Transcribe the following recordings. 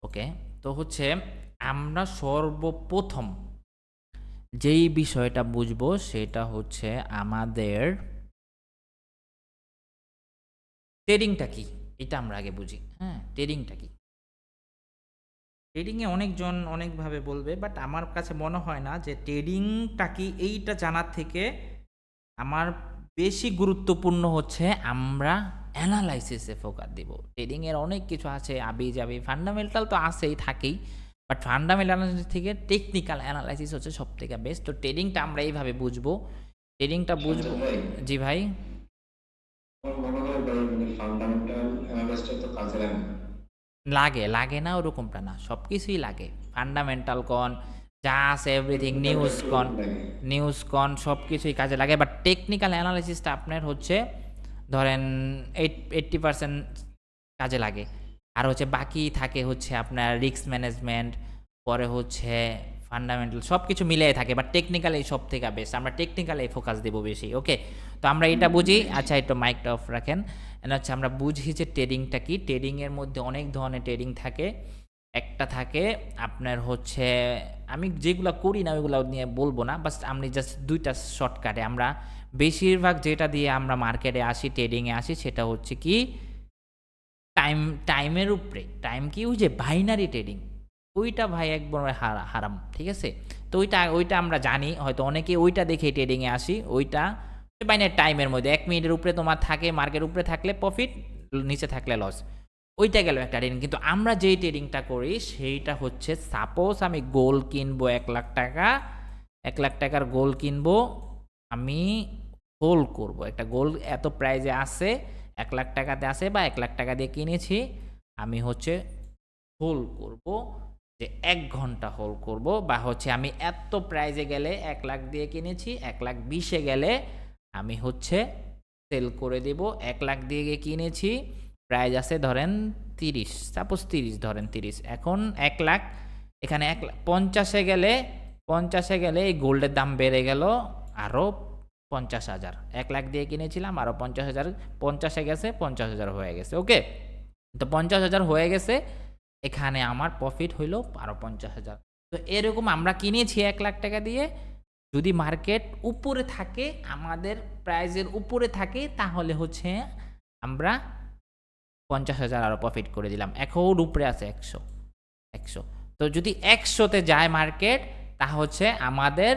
ওকে, তো হচ্ছে আমরা সর্বপ্রথম যেই বিষয়টা বুঝবো সেটা হচ্ছে আমাদের ট্রেডিংটা কি, এটা আমরা আগে বুঝি। হ্যাঁ, ট্রেডিংটা কি? ট্রেডিংয়ে অনেকজন অনেকভাবে বলবে, বাট আমার কাছে মনে হয় না যে ট্রেডিংটা কি এইটা জানার থেকে আমার বেশি গুরুত্বপূর্ণ হচ্ছে আমরা অ্যানালাইসিসে ফোকাস দিব। ট্রেডিংয়ের অনেক কিছু আছে, আবি-যাবি, ফান্ডামেন্টাল তো আছেই, থাকেই, বাট ফান্ডামেন্টাল অ্যানালাইসিস থেকে টেকনিক্যাল অ্যানালাইসিস হচ্ছে সবথেকে বেস্ট। তো ট্রেডিংটা আমরা এইভাবে বুঝবো, ট্রেডিংটা সাজ্জাদ বুঝবো। ভাই, জি ভাই। আমার মনে হয় ভাই মানে ফান্ডামেন্টাল অ্যানালাইসিসটা তো কাজে লাগে না। লাগে, লাগে না ওরকমটা না। সবকিছুই লাগে। ফান্ডামেন্টাল কন, যা আছে এভরিথিং, কোনটা নিউজ বেশি কন, লাগে? সবকিছুই কাজে লাগে। বাট টেকনিক্যাল অ্যানালাইসিসটা আপনার হচ্ছে ধরেন 80% কাজে লাগে। আর হচ্ছে বাকি থাকে হচ্ছে আপনার রিস্ক ম্যানেজমেন্ট, পরে হচ্ছে ফান্ডামেন্টাল, সবকিছু মিলিয়ে থাকে। বাট টেকনিক্যাল এই সবথেকে বেস্ট। আমরা টেকনিক্যালে ফোকাস দেব বেশি। ওকে? তো আমরা এটা বুঝি। রাইট। আচ্ছা, একটু মাইকটা অফ রাখেন। হচ্ছে আমরা বুঝি যে ট্রেডিংটা কি। ট্রেডিংয়ের মধ্যে অনেক ধরনের ট্রেডিং থাকে। একটা থাকে আপনার হচ্ছে, আমি যেগুলো করি না ওইগুলো নিয়ে বলবো না, বাস আমি জাস্ট দুইটা শর্টকাটে আমরা বেশিরভাগ যেটা দিয়ে আমরা মার্কেটে আসি, ট্রেডিংয়ে আসি, সেটা হচ্ছে কি টাইম, টাইমের উপরে। টাইম কি ওই যে বাইনারি ট্রেডিং, ওইটা ভাই একবার হারাম, ঠিক আছে? তো ওইটা আমরা জানি, হয়তো অনেকে ওইটা দেখে ট্রেডিংয়ে আসি। ওইটা বাইনারি টাইমের মধ্যে 1 মিনিটের উপরে তোমার থাকে, মার্কেট উপরে থাকলে প্রফিট, নিচে থাকলে লস। ওইটা গেল একটা ট্রেডিং। কিন্তু আমরা যেই ট্রেডিংটা করি সেইটা হচ্ছে, সাপোজ আমি গোল্ড কিনবো 1 লাখ টাকা, 1 লাখ টাকার গোল্ড কিনবো, আমি হোল্ড করব। একটা গোল্ড এত প্রাইজে আছে, 1 লাখ টাকাতে আছে বা 1 লাখ টাকা দিয়ে কিনেছি, আমি হচ্ছে হোল্ড করব, যে 1 ঘন্টা হোল্ড করব। বা হচ্ছে আমি এত প্রাইজে গেলে, 1 লাখ দিয়ে কিনেছি, 1 লাখ 20-এ গেলে আমি হচ্ছে সেল করে দেব। 1 লাখ দিয়ে কিনেছি, প্রাইজ আছে ধরেন 30, সাপোজ 30 ধরেন, 30 এখন 1 লাখ, এখানে 1 লাখ 50-এ গেলে, 50-এ গেলে এই গোল্ডের দাম বেড়ে গেল আরও 50,000। 1 লাখ দিয়ে কিনেছিলাম, আরও 50,000, 50-এ গেছে, 50,000 হয়ে গেছে। ওকে? তো 50,000 হয়ে গেছে, এখানে আমার প্রফিট হইল আরও 50,000। তো এরকম আমরা কিনেছি 1 লাখ টাকা দিয়ে, যদি মার্কেট উপরে থাকে, আমাদের প্রাইজের উপরে থাকে, তাহলে হচ্ছে আমরা 50,000 আরও প্রফিট করে দিলাম। এখন উপরে আছে 100, 100। তো যদি 100-তে যায় মার্কেট, তা হচ্ছে আমাদের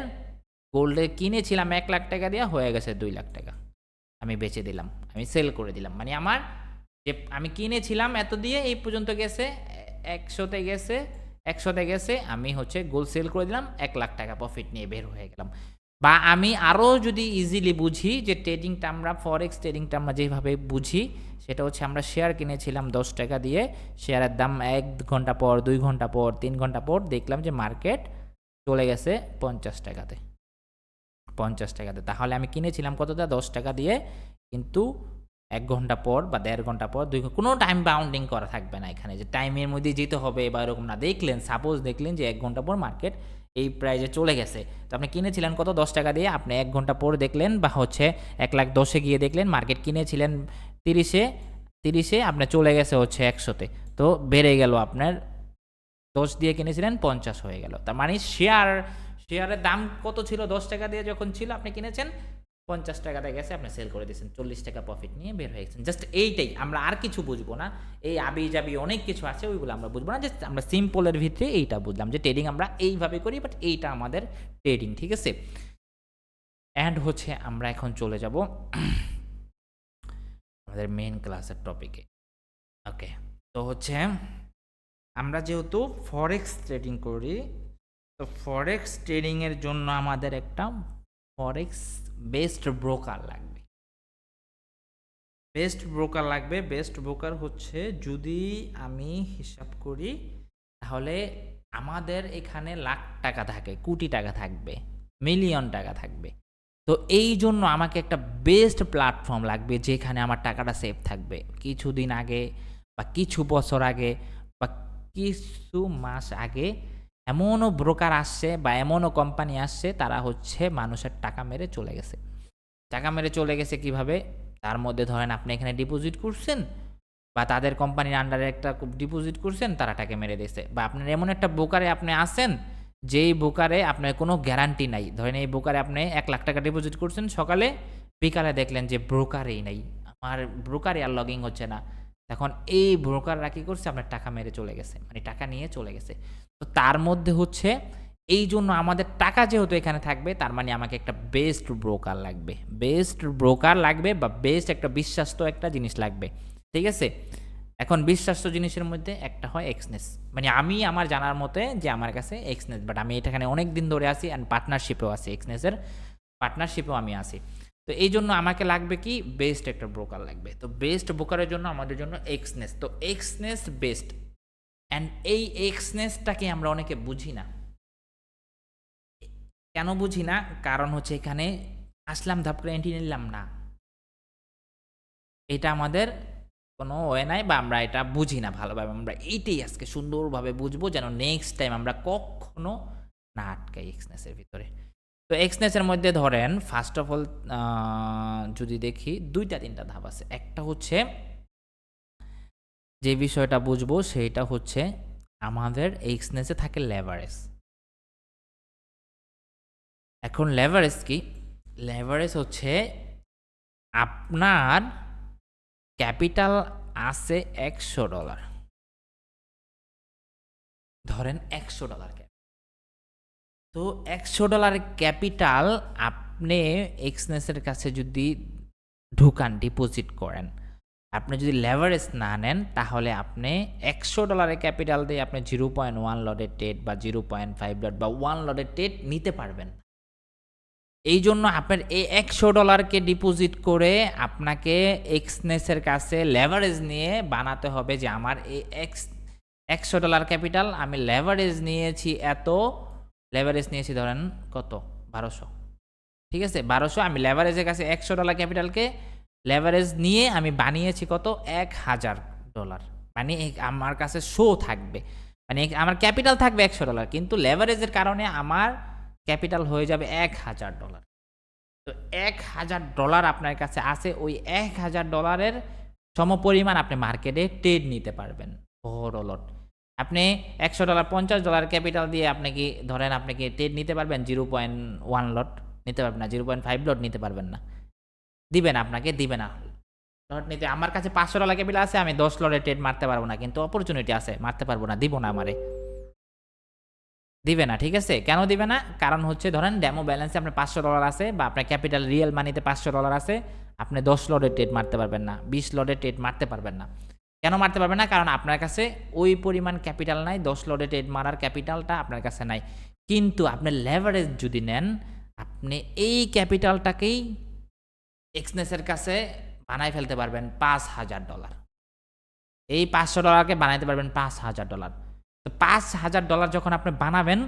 গোল্ডে কিনেছিলাম 1 লাখ টাকা দিয়ে, হয়ে গেছে 2 লাখ টাকা। আমি বেচে দিলাম, আমি সেল করে দিলাম। মানে আমার যে আমি কিনেছিলাম এত দিয়ে, এই পর্যন্ত গেছে, 100-তে গেছে, 100-তে গেছে, আমি হচ্ছে গোল্ড সেল করে দিলাম, 1 লাখ টাকা প্রফিট নিয়ে বের হয়ে গেলাম। বা আমি আরও যদি ইজিলি বুঝি যে ট্রেডিংটা আমরা, ফরেক্স ট্রেডিংটা আমরা যেভাবে বুঝি, সেটা হচ্ছে আমরা শেয়ার কিনেছিলাম 10 টাকা দিয়ে, শেয়ারের দাম 1 ঘন্টা পর, 2 ঘন্টা পর, 3 ঘন্টা পর দেখলাম যে মার্কেট চলে গেছে 50 টাকাতে, 50 টাকাতে। তাহলে আমি কিনেছিলাম কতটা? 10 টাকা দিয়ে। কিন্তু 1 ঘন্টা পর বা 1.5 ঘন্টা পর, কোনো টাইম বাউন্ডিং করা থাকবে না এখানে, যে টাইমের মধ্যে যেতে হবে বা এরকম না। দেখলেন, সাপোজ দেখলেন যে 1 ঘন্টা পর মার্কেট এই প্রাইজে চলে গেছে, তো আপনি কিনেছিলেন কত? 10 টাকা দিয়ে। আপনি 1 ঘন্টা পর দেখলেন, বা হচ্ছে 1 লাখ 10-এ গিয়ে দেখলেন মার্কেট কিনেছিলেন 30-এ, 30-এ আপনার চলে গেছে হচ্ছে 100-তে। তো বেড়ে গেল আপনার, 10 দিয়ে কিনেছিলেন, 50 হয়ে গেল। তার মানে শেয়ারের দাম কত ছিল? 10 টাকা দিয়ে যখন ছিল, আপনি কিনেছেন, 50 টাকাতে গেছে, আপনি সেল করে দিয়েছেন, 40 টাকা প্রফিট নিয়ে বের হয়ে গেছেন। জাস্ট এইটাই, আমরা আর কিছু বুঝবো না। এই আবি যাবি অনেক কিছু আছে, ওইগুলো আমরা বুঝবো না। জাস্ট আমরা সিম্পলের ভিতরে এইটা বুঝলাম যে ট্রেডিং আমরা এইভাবে করি, বাট এইটা আমাদের ট্রেডিং, ঠিক আছে? অ্যান্ড হচ্ছে আমরা এখন চলে যাব আমাদের মেন ক্লাসের টপিকে। ওকে, তো হচ্ছে আমরা যেহেতু ফরেক্স ট্রেডিং করি, তো ফরেক্স ট্রেডিংয়ের জন্য আমাদের একটা ফরেক্স বেস্ট ব্রোকার লাগবে। বেস্ট ব্রোকার হচ্ছে, যদি আমি হিসাব করি, তাহলে আমাদের এখানে লাখ টাকা থাকে, কোটি টাকা থাকবে, মিলিয়ন টাকা থাকবে। তো এই জন্য আমাকে একটা বেস্ট প্ল্যাটফর্ম লাগবে, যেখানে আমার টাকাটা সেফ থাকবে। কিছুদিন আগে বা কিছু বছর আগে বা কিছু মাস আগে এমনও ব্রোকার আসছে বা এমনও কোম্পানি আসছে, তারা হচ্ছে মানুষের টাকা মেরে চলে গেছে। টাকা মেরে চলে গেছে কিভাবে? তার মধ্যে ধরেন আপনি এখানে ডিপোজিট করছেন, বা তাদের কোম্পানির আন্ডারে একটা ডিপোজিট করছেন, তারা টাকা মেরে দিয়েছে। বা আপনার এমন একটা ব্রোকারে আপনি আছেন, যেই ব্রোকারে আপনার কোনো গ্যারান্টি নাই। ধরেন এই ব্রোকারে আপনি 1,00,000 টাকা ডিপোজিট করছেন সকালে, বিকালে দেখলেন যে ব্রোকারেই নাই, আমার ব্রোকারে আর লগইন হচ্ছে না। এখন এই ব্রোকাররা কী করছে, আপনার টাকা মেরে চলে গেছে, মানে টাকা নিয়ে চলে গেছে। তো তার মধ্যে হচ্ছে এই জন্য আমাদের টাকা যেহেতু এখানে থাকবে, তার মানে আমাকে একটা বেস্ট ব্রোকার লাগবে, বেস্ট ব্রোকার লাগবে বা বেস্ট একটা বিশ্বাস্ত একটা জিনিস লাগবে, ঠিক আছে? এখন বিশ্বাস্ত জিনিসের মধ্যে একটা হয় এক্সনেস, মানে আমি আমার জানার মতে যে আমার কাছে এক্সনেস, বাট আমি এখানে অনেক দিন ধরে আছি অ্যান্ড পার্টনারশিপেও আছি, এক্সনেসের পার্টনারশিপেও আমি আছি। তো এই জন্য আমাকে লাগবে কি, বেস্ট একটা ব্রোকার লাগবে। তো বেস্ট ব্রোকারের জন্য আমাদের জন্য এক্সনেস, তো এক্সনেস বেস্ট। অ্যান্ড এই এক্সনেসটাকে আমরা অনেকে বুঝি না। কেন বুঝি না? কারণ হচ্ছে এখানে আসলাম, ধাপ করে এন্ট্রি নিলাম না, এটা আমাদের কোনো ওয়ে নাই, বা আমরা এটা বুঝি না ভালোভাবে। আমরা এইটাই আজকে সুন্দরভাবে বুঝবো, যেন নেক্সট টাইম আমরা কখনো না আটকাই এক্সনেসের ভিতরে। তো এক্সনেসের মধ্যে ধরেন ফার্স্ট অফ অল যদি দেখি 2-3টা ধাপ আছে। একটা হচ্ছে যে বিষয়টা বুঝবো সেইটা হচ্ছে আমাদের এক্সনেসে থাকে লেভারেজ। এখন লেভারেজ কি? লেভারেজ হচ্ছে আপনার ক্যাপিটাল আছে $100, ধরেন $100 তো $100 ক্যাপিটাল আপনি এক্সনেসের কাছে যদি ঢুকান, ডিপোজিট করেন, আপনি যদি লেভারেজ না নেন, তাহলে আপনি $100 ক্যাপিটাল দিয়ে আপনি 0.1 লটের ট্রেড বা 0.5 লট বা 1 লটের ট্রেড নিতে পারবেন। এই জন্য আপনার এই $100 ডিপোজিট করে আপনাকে এক্সনেসের কাছে লেভারেজ নিয়ে বানাতে হবে যে আমার এই $100 ক্যাপিটাল, আমি লেভারেজ নিয়েছি এত, লেভারেজ নিয়েছি ধরেন কত, 1200, ঠিক আছে? 1200 আমি লেভারেজের কাছে $100 ক্যাপিটালকে লেভারেজ নিয়ে আমি বানিয়েছি কত, $1000। মানে আমার কাছে শো থাকবে, মানে আমার ক্যাপিটাল থাকবে $100, কিন্তু লেভারেজের কারণে আমার ক্যাপিটাল হয়ে যাবে $1000। তো $1000 আপনার কাছে আছে, ওই $1000 সমপরিমাণ আপনি মার্কেটে ট্রেড নিতে পারবেন, বড় লট। আপনি $100 $50 ক্যাপিটাল দিয়ে আপনি কি ধরেন আপনি কি ট্রেড নিতে পারবেন? 0.1 লট নিতে পারবেন না, 0.5 লট নিতে পারবেন না, দিবে না, আপনাকে দিবে না লট নিতে। আমার কাছে $500 ক্যাপিটাল আছে, আমি 10 লটে ট্রেড মারতে পারবো না, কিন্তু অপরচুনিটি আছে, মারতে পারবো না, দিব না আমারে, দিবে না, ঠিক আছে? কেন দিবে না? কারণ হচ্ছে ধরেন ডেমো ব্যালেন্সে আপনার $500 আছে, বা আপনার ক্যাপিটাল রিয়েল মানিতে $500 আছে, আপনি 10 লটের ট্রেড মারতে পারবেন না, 20 লটের ট্রেড মারতে পারবেন না। কেন মারতে পারবেন না? কারণ আপনার কাছে ওই পরিমাণ ক্যাপিটাল নাই, 10 লটে ট্রেড মারার ক্যাপিটালটা আপনার কাছে নাই। কিন্তু আপনি লেভারেজ যদি নেন, আপনি এই ক্যাপিটালটাকেই এক্সনেসের কাছে বানায় ফেলতে পারবেন $5000। এই $500কে বানাইতে পারবেন $5000। তো $5000 যখন আপনি বানাবেন,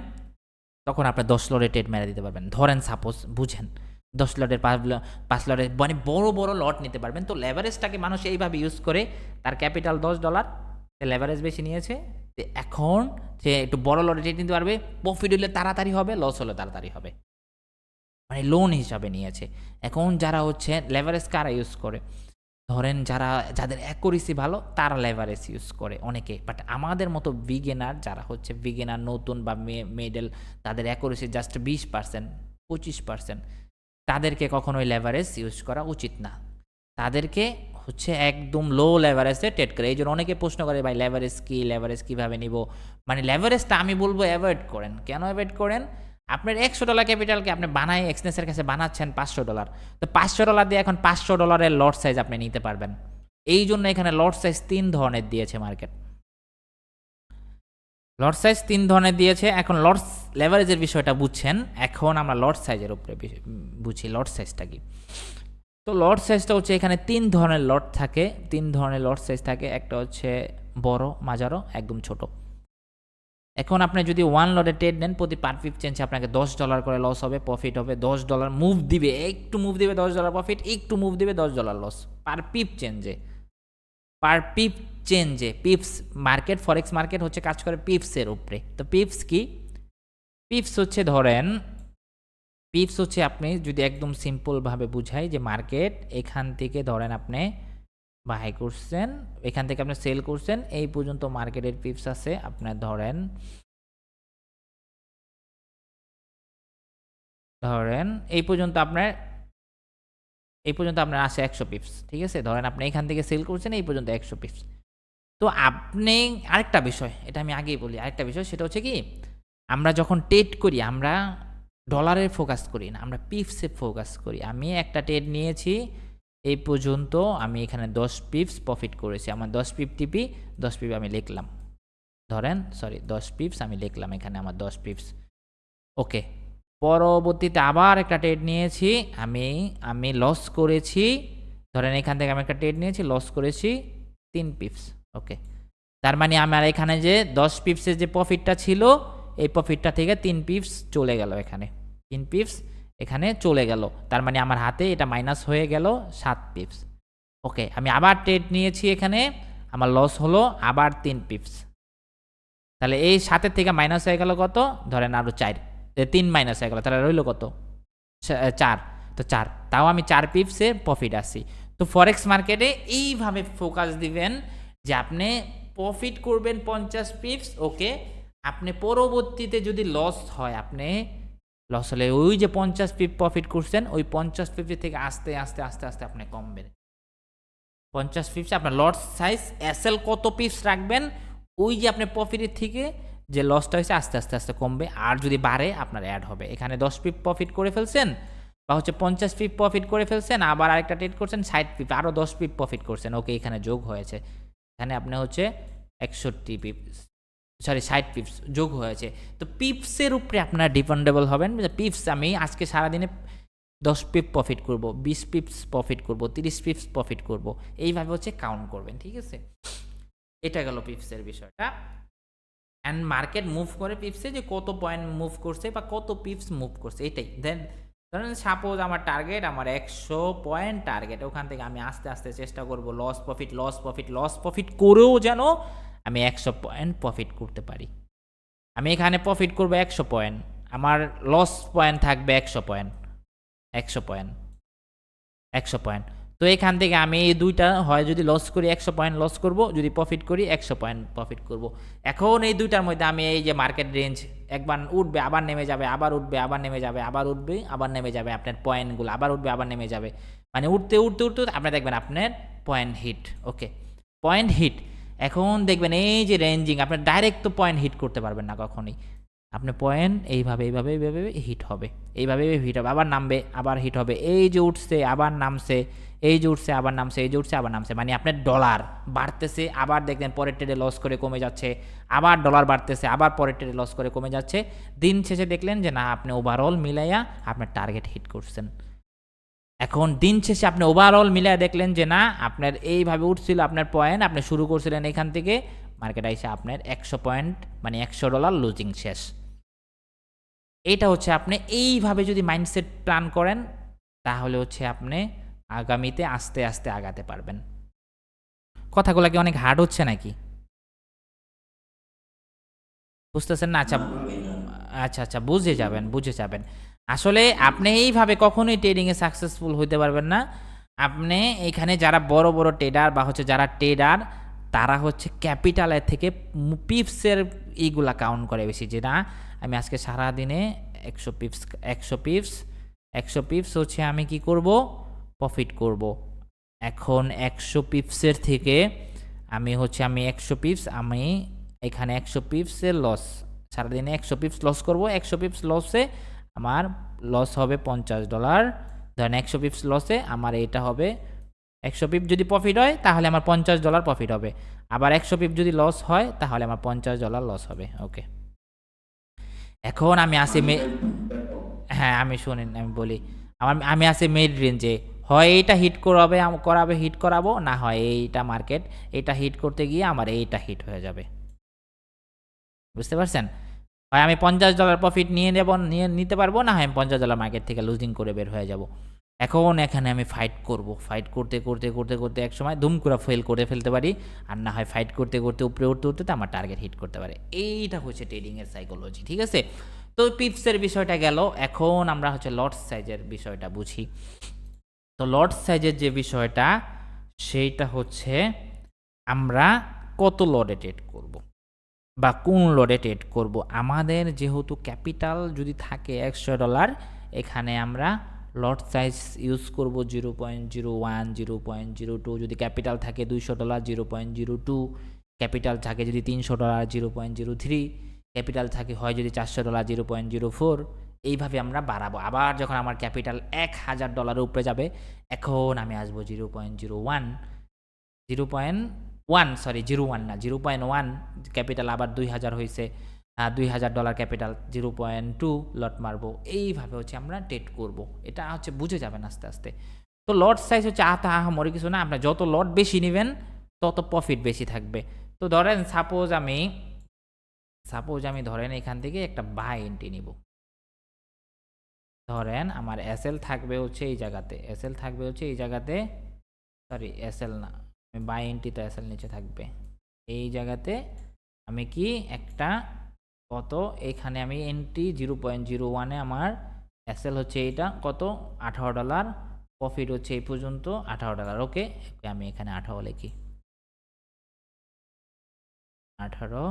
তখন আপনি 10 লটের ট্রেড মেরে দিতে পারবেন। ধরেন সাপোজ, বুঝেন, 10 লটের 5 লটের মানে বড়, বড় লট নিতে পারবেন। তো লেভারেজটাকে মানুষ এইভাবে ইউজ করে, তার ক্যাপিটাল $10, সে লেভারেজ বেশি নিয়েছে, এখন সে একটু বড় লটে ট্রেড নিতে পারবে, প্রফিট হলে তাড়াতাড়ি হবে, লস হলে তাড়াতাড়ি হবে, মানে লোন হিসাবে নিয়েছে। এখন যারা হচ্ছে লেভারেজ কারা ইউজ করে? ধরেন যাদের অ্যাকুরেসি ভালো, তারা লেভারেজ ইউজ করে অনেকে। বাট আমাদের মতো বিগিনার যারা হচ্ছে বিগিনার, নতুন বা মিডল, তাদের অ্যাকুরেসি জাস্ট 20% 25%, তাদেরকে কখনোই লেভারেজ ইউজ করা উচিত না। তাদেরকে হচ্ছে একদম লো লেভারেজে ট্রেড করে। এই জন্য অনেকে প্রশ্ন করে, ভাই লেভারেজ কি, লেভারেজ কীভাবে নিব? মানে লেভারেজটা আমি বলবো অ্যাভয়েড করেন। কেন অ্যাভয়েড করেন? আপনার $100 ক্যাপিটালকে আপনি বানায় এক্সনেসের কাছে বানাচ্ছেন $500, তো $500 দিয়ে এখন $500 লট সাইজ আপনি নিতে পারবেন। এই জন্য এখানে লট সাইজ 3 ধরনের দিয়েছে মার্কেট। লট সাইজ 3 ধরনের দিয়েছে। এখন লেভারেজের বিষয়টা বুঝছেন, এখন আমরা লট সাইজের উপরে বুঝি লট সাইজটা কি। তো লট সাইজটা হচ্ছে এখানে 3 ধরনের লট থাকে, 3 ধরনের লট সাইজ থাকে। একটা হচ্ছে বড়, মাঝারো, একদম ছোট। এখন আপনি যদি 1 লটে ট্রেড নেন, প্রতি পার পিপ চেঞ্জে আপনাকে $10 করে লস হবে, প্রফিট হবে $10, মুভ দিবে, একটু মুভ দিবে $10 প্রফিট, একটু মুভ দিবে $10 লস পার পিপ চেঞ্জে। পার পিপ চেঞ্জে, পিপস মার্কেট, ফরেক্স মার্কেট হচ্ছে কাজ করে পিপসের উপরে। তো পিপস কি? পিপস হচ্ছে ধরেন, পিপস হচ্ছে আপনি যদি একদম সিম্পলভাবে বুঝাই যে মার্কেট এখান থেকে ধরেন আপনি বাই করছেন, এখান থেকে আপনি সেল করছেন, এই পর্যন্ত মার্কেটের পিপস আছে আপনার ধরেন এই পর্যন্ত আপনার আসে 100 পিপস, ঠিক আছে? ধরেন আপনি এখান থেকে সেল করছেন এই পর্যন্ত 100 পিপস। তো আপনি আরেকটা বিষয়, এটা আমি আগেই বলি, আরেকটা বিষয় সেটা হচ্ছে কি, আমরা যখন ট্রেড করি আমরা ডলারে ফোকাস করি না, আমরা পিপসে ফোকাস করি। আমি একটা ট্রেড নিয়েছি এই পর্যন্ত, আমি এখানে 10 পিপস প্রফিট করেছি, আমার 10 পিপ টিপি, 10 পিপ আমি লিখলাম, ধরেন সরি 10 পিপস আমি লিখলাম এখানে আমার 10 পিপস, ওকে। পরবর্তীতে আবার একটা ট্রেড নিয়েছি, আমি লস করেছি, ধরেন এখান থেকে আমি একটা ট্রেড নিয়েছি, লস করেছি 3 পিপস, ওকে। তার মানে আমার এখানে যে 10 পিপসের যে প্রফিটটা ছিল, এই প্রফিটটা থেকে 3 পিপস চলে গেল এখানে, 3 পিপস এখানে চলে গেল, তার মানে আমার হাতে এটা মাইনাস হয়ে গেল 7 পিপস, ওকে। আমি আবার ট্রেড নিয়েছি এখানে, আমার লস হলো আবার 3 পিপস, তাহলে এই 7 থেকে মাইনাস হয়ে গেল কত, ধরেন আরও 4, 3 মাইনাস হয়ে গেল, তাহলে রইল কত, 4, তো 4, তাও আমি 4 পিপসে প্রফিট আসি। তো ফরেক্স মার্কেটে এইভাবে ফোকাস দিবেন যে আপনি প্রফিট করবেন 50 পিপস, ওকে। আপনি পরবর্তীতে যদি লস হয়, আপনি লস হলে ওই যে 50 পিপ প্রফিট করছেন, ওই 50 পিপ থেকে আস্তে আস্তে আস্তে আস্তে আপনি কমবেন। 50 পিপসে আপনার লট সাইজ এসএল কত পিপস রাখবেন, ওই যে আপনি প্রফিটের থেকে যে লসটা হয়েছে আস্তে আস্তে আস্তে কমবে, আর যদি বাড়ে আপনার অ্যাড হবে। এখানে 10 পিপ প্রফিট করে ফেলছেন বা হচ্ছে 50 পিপ প্রফিট করে ফেলছেন, আবার আরেকটা ট্রেড করছেন 60 পিপ, আরও 10 পিপ প্রফিট করছেন, ওকে, এখানে যোগ হয়েছে, এখানে আপনি হচ্ছে 61 পিপ, সরি 60 পিপস যোগ হয়েছে। তো পিপসের উপরে আপনারা ডিপেন্ডেবল হবেন, পিপস আমি আজকে সারাদিনে 10 পিপ প্রফিট করব, 20 পিপস প্রফিট করব, 30 পিপস প্রফিট করব, এইভাবে হচ্ছে কাউন্ট করবেন, ঠিক আছে? এটা গেল পিপসের বিষয়টা। অ্যান্ড মার্কেট মুভ করে পিপসে যে কত পয়েন্ট মুভ করছে বা কত পিপস মুভ করছে, এটাই। দেন ধরেন সাপোজ আমার টার্গেট, আমার 100 পয়েন্ট টার্গেট, ওখান থেকে আমি আস্তে আস্তে চেষ্টা করব লস প্রফিট করেও যেন আমি 100 পয়েন্ট প্রফিট করতে পারি। আমি এখানে প্রফিট করব 100 পয়েন্ট, আমার লস পয়েন্ট থাকবে 100 পয়েন্ট, 100 পয়েন্ট, 100 পয়েন্ট। তো এখান থেকে আমি এই দুইটা হয় যদি লস করি 100 পয়েন্ট লস করব, যদি প্রফিট করি 100 পয়েন্ট প্রফিট করব। এখন এই দুইটার মধ্যে আমি এই যে মার্কেট রেঞ্জ একবার উঠবে আবার নেমে যাবে, আবার উঠবে আবার নেমে যাবে, আবার উঠবে আবার নেমে যাবে, আপনার পয়েন্টগুলো আবার উঠবে আবার নেমে যাবে, মানে উঠতে উঠতে উঠতে আপনি দেখবেন আপনার পয়েন্ট হিট, ওকে, পয়েন্ট হিট। এখন দেখবেন এই যে রেঞ্জিং, আপনার ডাইরেক্ট তো পয়েন্ট হিট করতে পারবেন না কখনোই, আপনার পয়েন্ট এইভাবে এইভাবে এইভাবে হিট হবে, এইভাবে হিট হবে, আবার নামবে আবার হিট হবে, এই যে উঠছে আবার নামছে, এই যে উঠছে আবার নামছে, এই যে উঠছে আবার নামছে, মানে আপনার ডলার বাড়তেছে, আবার দেখবেন পরের ট্রেডে লস করে কমে যাচ্ছে, আবার ডলার বাড়তেছে, আবার পরের ট্রেডে লস করে কমে যাচ্ছে, দিন শেষে দেখলেন যে না, আপনি ওভারঅল মিলাইয়া আপনার টার্গেট হিট করছেন। এখন দিন শেষে আপনি ওভারঅল মিলাইয়া দেখলেন যে না, আপনার এইভাবে উঠছিল আপনার পয়েন্ট, আপনি শুরু করছিলেন এখান থেকে, মার্কেট আইসা আপনার 100 পয়েন্ট মানে $100 লুজিং শেষ। এইটা হচ্ছে আপনি এইভাবে যদি মাইন্ডসেট প্ল্যান করেন, তাহলে হচ্ছে আপনি আগামীতে আস্তে আস্তে আগাতে পারবেন। কথাগুলো কি অনেক হার্ড হচ্ছে নাকি? বুঝতেছেন না? আচ্ছা, আচ্ছা, আচ্ছা, বুঝে যাবেন। আসলে আপনি এইভাবে কখনোই ট্রেডিংয়ে সাকসেসফুল হইতে পারবেন না। আপনি এখানে যারা বড়, বড় ট্রেডার বা হচ্ছে যারা ট্রেডার, তারা হচ্ছে ক্যাপিটালের থেকে পিপসের এইগুলা কাউন্ট করে বেশি, যে না আমি আজকে সারাদিনে 100 পিপস 100 পিপস 100 পিপস হচ্ছে আমি কি করব? প্রফিট করব। এখন 100 পিপসের থেকে আমি 100 পিপস, আমি এখানে 100 পিপসের লস, সারাদিনে 100 পিপস লস করব, 100 পিপস লসে আমার লস হবে $50, ধরেন 100 পিপস লসে আমার এটা হবে, 100 পিপ যদি প্রফিট হয় তাহলে আমার $50 প্রফিট হবে, আবার 100 পিপ যদি লস হয় তাহলে আমার $50 লস হবে, ওকে। এখন আমি আসি হ্যাঁ, আমি শুনেন আমি বলি, আমি আসি মিড রেঞ্জে, হয় এইটা হিট হিট করাবো, না হয় এইটা মার্কেট এইটা হিট করতে গিয়ে আমার এইটা হিট হয়ে যাবে, বুঝতে পারছেন? হয় আমি $50 প্রফিট নিতে পারবো, না হয় আমি $50 মার্কেট থেকে লুজিং করে বের হয়ে যাব। এখন এখানে আমি ফাইট করব, ফাইট করতে করতে করতে করতে এক সময় দুম করে ফেল করে ফেলতে পারি, আর না হয় ফাইট করতে করতে উপরে উঠতে উঠতে আমার টার্গেট হিট করতে পারে। এইটা হচ্ছে ট্রেডিংয়ের সাইকোলজি, ঠিক আছে? তো পিপসের বিষয়টা গেল, এখন আমরা লট সাইজের বিষয়টা বুঝি। তো লট সাইজের যে বিষয়টা, সেইটা হচ্ছে আমরা কত লটে ট্রেড করব বা কোন লটে ট্রেড করব। আমাদের যেহেতু ক্যাপিটাল যদি থাকে $100, এখানে আমরা লট সাইজ ইউজ করব 0.01, 0.02। যদি ক্যাপিটাল থাকে $200, 0.02। ক্যাপিটাল থাকে যদি $300, 0.03। ক্যাপিটাল থাকে হয় যদি $400, 0.04। এইভাবে আমরা বাড়াবো। আবার যখন আমার ক্যাপিটাল $1000 উপরে যাবে, এখন আমি আসবো 0.01, 0.1, সরি 0.1 না, 0.1। ক্যাপিটাল আবার 2000 হয়েছে, $2000 ক্যাপিটাল, 0.2 লট মারবো। এইভাবে হচ্ছে আমরা ট্রেড করব। এটা হচ্ছে বুঝে যাবেন আস্তে আস্তে। তো লট সাইজ হচ্ছে আহামরি কিছু না, আপনার যত লট বেশি নেবেন তত প্রফিট বেশি থাকবে। তো ধরেন সাপোজ আমি ধরেন এখান থেকে একটা বাই এন্ট্রি নিব। ধরেন আমার এসএল থাকবে হচ্ছে এই জায়গাতে, সরি এসএল না, আমি বাই এন্ট্রি তো এসএল নিচে থাকবে। এই জায়গাতে আমি কি একটা কত, এখানে আমি এন্ট্রি 0.01-এ আমার এসএল হচ্ছে এইটা কত, $18। প্রফিট হচ্ছে এই পর্যন্ত $18। ওকে, আমি এখানে 18 লিখি, 18,